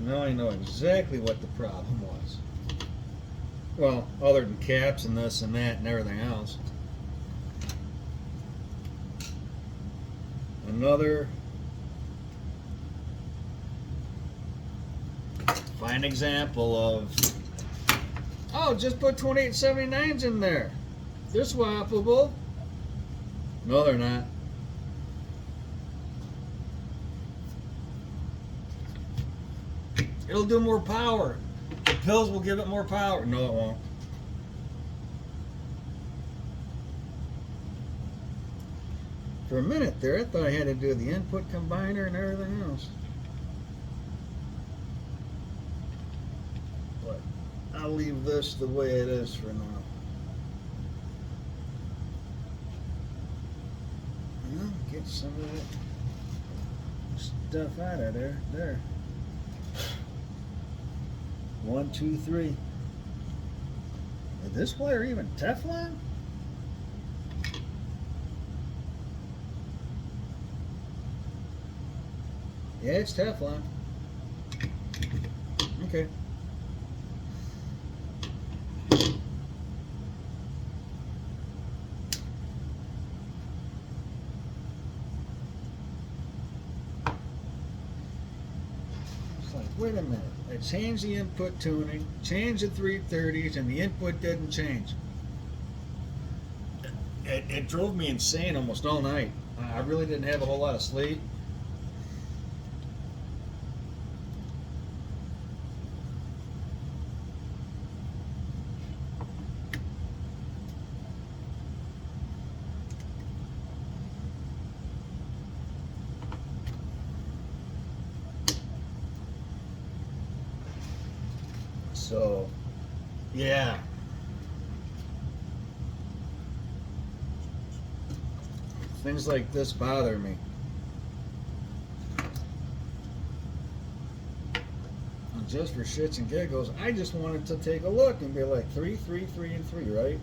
Now I know exactly what the problem was. Well, other than caps and this and that and everything else. Another fine example of, oh, just put 2879s in there. They're swappable. No, they're not. It'll do more power. The pills will give it more power. No, it won't. For a minute there, I thought I had to do the input combiner and everything else. But I'll leave this the way it is for now. Well, get some of that stuff out of there. There. 1, 2, 3. Is this wire even Teflon? Yeah, it's Teflon. Okay. It's like, wait a minute. I changed the input tuning, changed the 330s, and the input didn't change. It drove me insane almost all night. I really didn't have a whole lot of sleep. So, yeah. Things like this bother me. And just for shits and giggles, I just wanted to take a look and be like 3, 3, 3, and 3, right?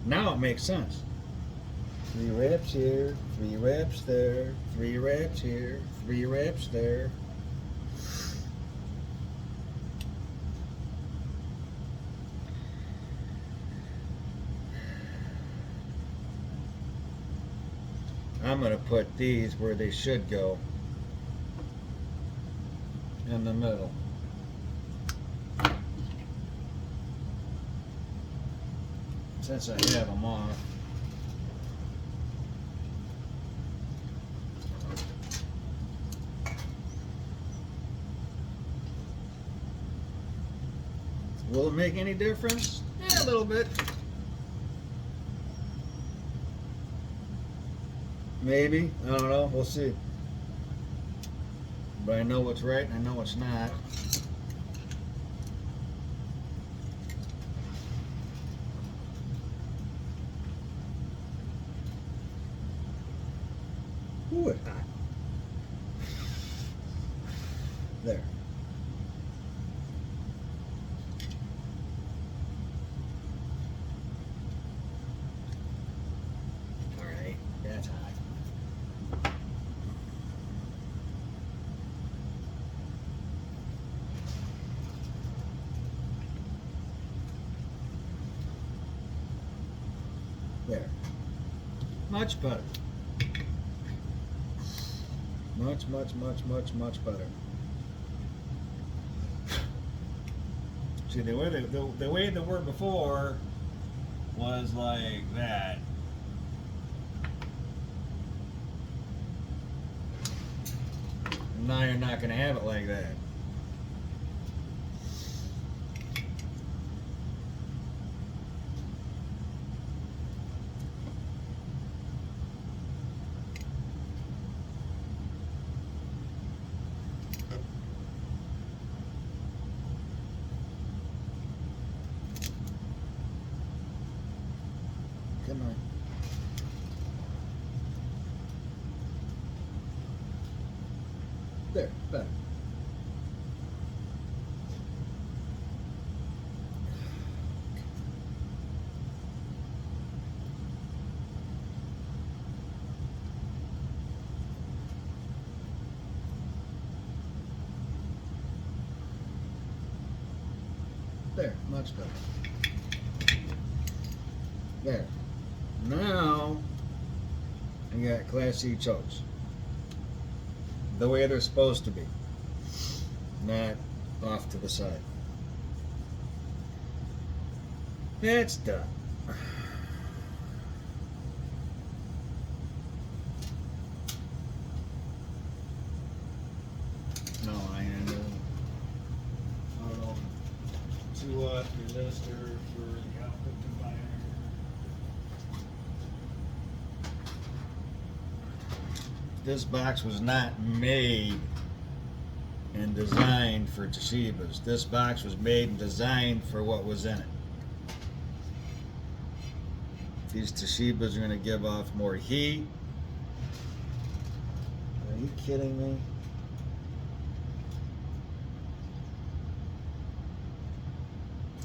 Now it makes sense. 3 wraps here, 3 wraps there, 3 wraps here, 3 wraps there. I'm going to put these where they should go, in the middle. Since I have them off. Will it make any difference? Yeah, a little bit. Maybe. I don't know. We'll see. But I know what's right and I know what's not. Ooh, it's hot. There. Alright, that's hot. There. Much better. Much better. See, the way they were before was like that. now you're not going to have it like that. Come on. There, better. There, much better. There. Now, I got Class C chokes. The way they're supposed to be. Not off to the side. It's done. No, I don't know. 2-watt resistor for the output combiner. This box was not made and designed for Toshibas. This box was made and designed for what was in it. These Toshibas are going to give off more heat. Are you kidding me?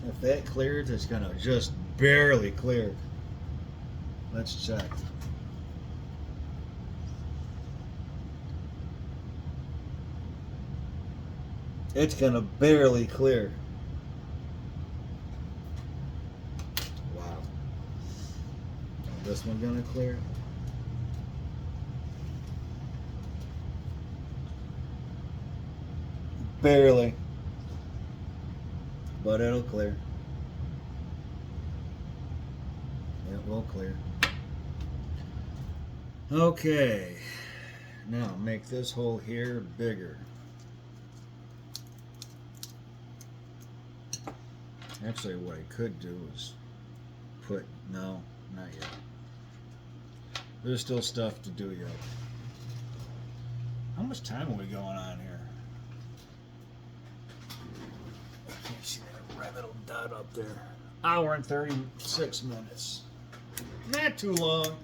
If that clears, it's going to just barely clear. Let's check. It's going to barely clear. Wow. This one going to clear? Barely. But it'll clear. It will clear. Okay. Now make this hole here bigger. Actually, what I could do is put, no, not yet. There's still stuff to do yet. How much time are we going on here? I can't see that red little dot up there. Hour and 36 minutes. Not too long.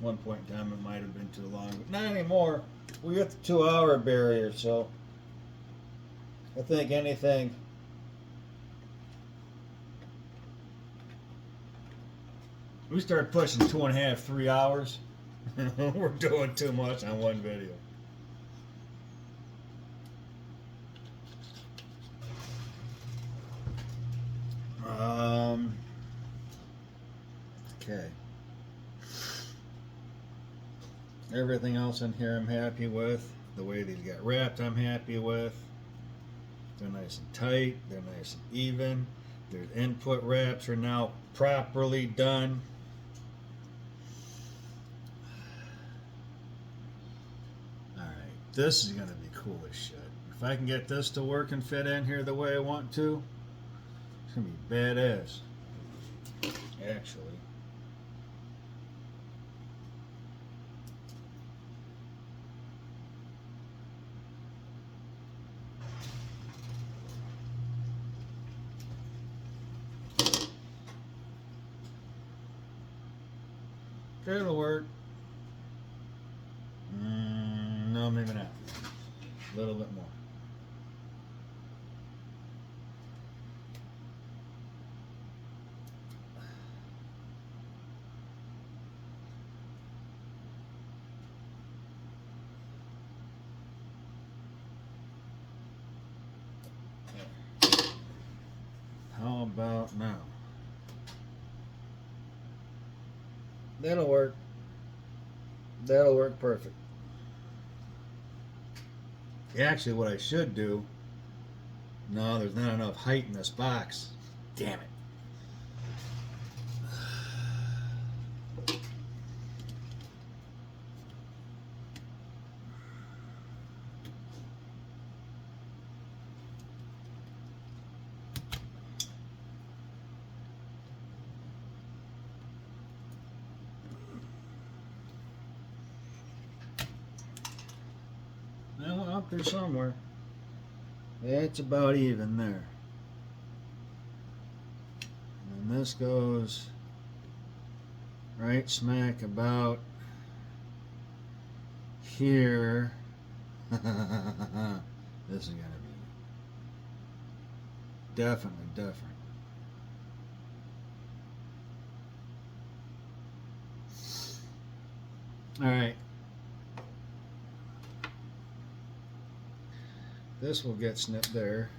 One point in time it might have been too long, but not anymore. We got the 2-hour barrier, so I think anything. We start pushing 2.5, 3 hours. We're doing too much on one video. Okay. Everything else in here I'm happy with. The way these got wrapped I'm happy with. They're nice and tight. They're nice and even. Their input wraps are now properly done. Alright, this is going to be cool as shit. If I can get this to work and fit in here the way I want to, it's going to be badass. Actually. It'll work. No, maybe not. A little bit more. How about now? That'll work. That'll work perfect. Actually, what I should do... No, there's not enough height in this box. Damn it. there somewhere. It's about even there. And this goes right smack about here. This is gonna be definitely different. All right. This will get snipped there.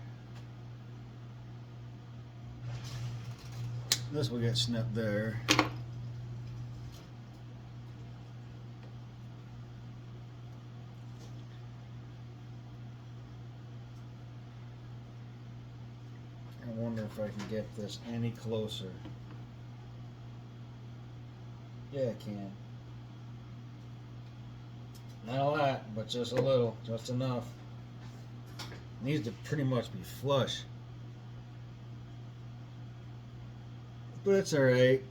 This will get snipped there. I wonder if I can get this any closer. Yeah, I can. Not a lot, but just a little, just enough. Needs to pretty much be flush. But it's alright.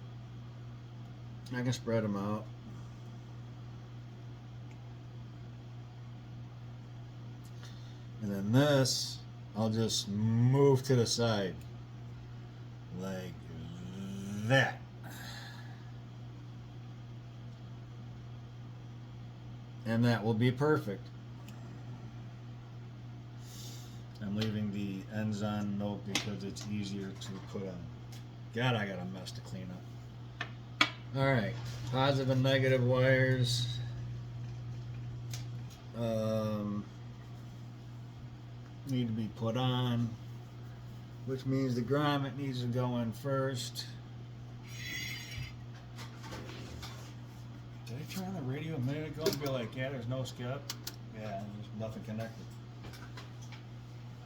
I can spread them out. And then this, I'll just move to the side. Like that. And that will be perfect. I'm leaving the ends on note because it's easier to put on. God, I got a mess to clean up. Alright, positive and negative wires. Need to be put on, which means the grommet needs to go in first. Did I turn on the radio a minute ago and be like, yeah, there's no skip? Yeah, there's nothing connected.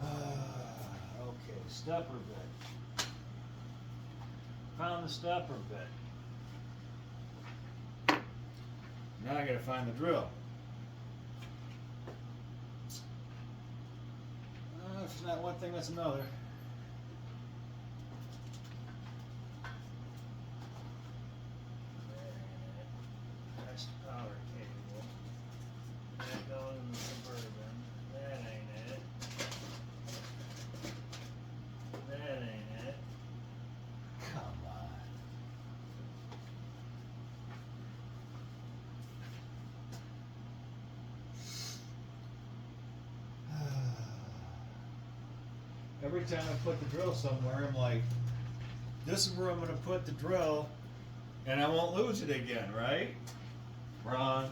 Okay, stepper bit. Found the stepper bit. Now I gotta find the drill. If it's not one thing, that's another. That's the power cable. That goes in the Suburban. That ain't it. That ain't it. Come on. Every time I put the drill somewhere, I'm like, this is where I'm going to put the drill, and I won't lose it again, right? Wrong.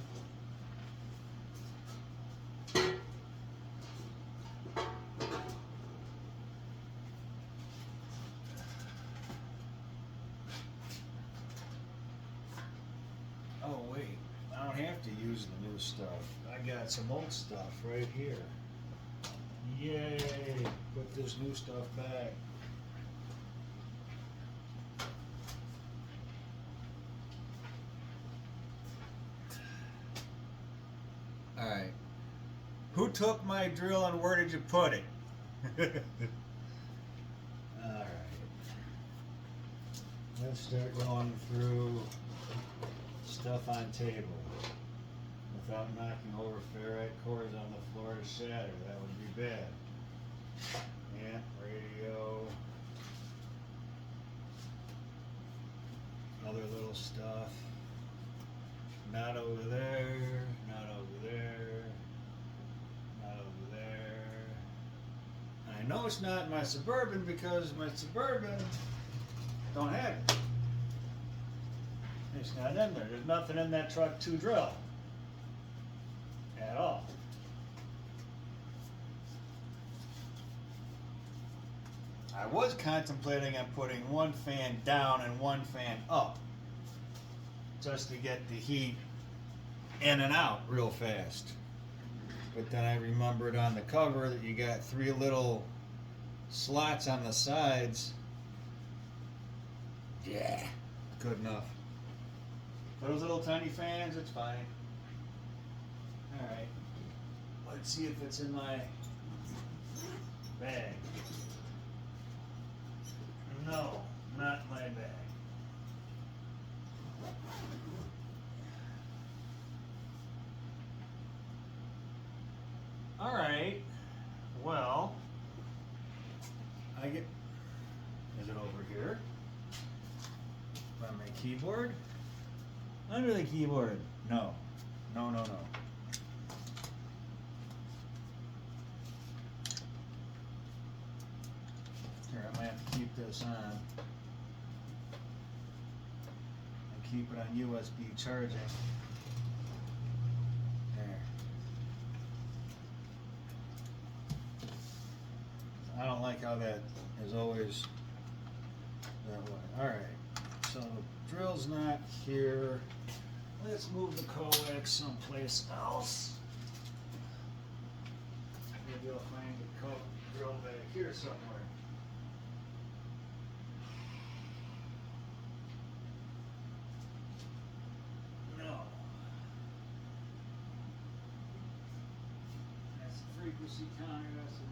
Oh, wait. I don't have to use the new stuff. I got some old stuff right here. Yay! Put this new stuff back. Alright. Who took my drill and where did you put it? Alright. Let's start going through stuff on table without knocking over ferrite cores on the floor to shatter. That would be bad. Amp, radio, other little stuff. Not over there, not over there, not over there. I know it's not my Suburban because my Suburban don't have it. It's not in there. There's nothing in that truck to drill at all. I was contemplating on putting one fan down and one fan up just to get the heat in and out real fast. But then I remembered on the cover that you got 3 little slots on the sides. Yeah, good enough. Those little tiny fans, it's fine. Alright, let's see if it's in my bag. No, not my bag. Alright. Is it over here? On my keyboard? Under the keyboard? No. No, no, no. Here, I might have to keep this on. And keep it on USB charging. There. I don't like how that is always that way. Alright, so the drill's not here. Let's move the coax someplace else. Maybe I'll find the drill back here somewhere. No. That's the frequency counter, that's the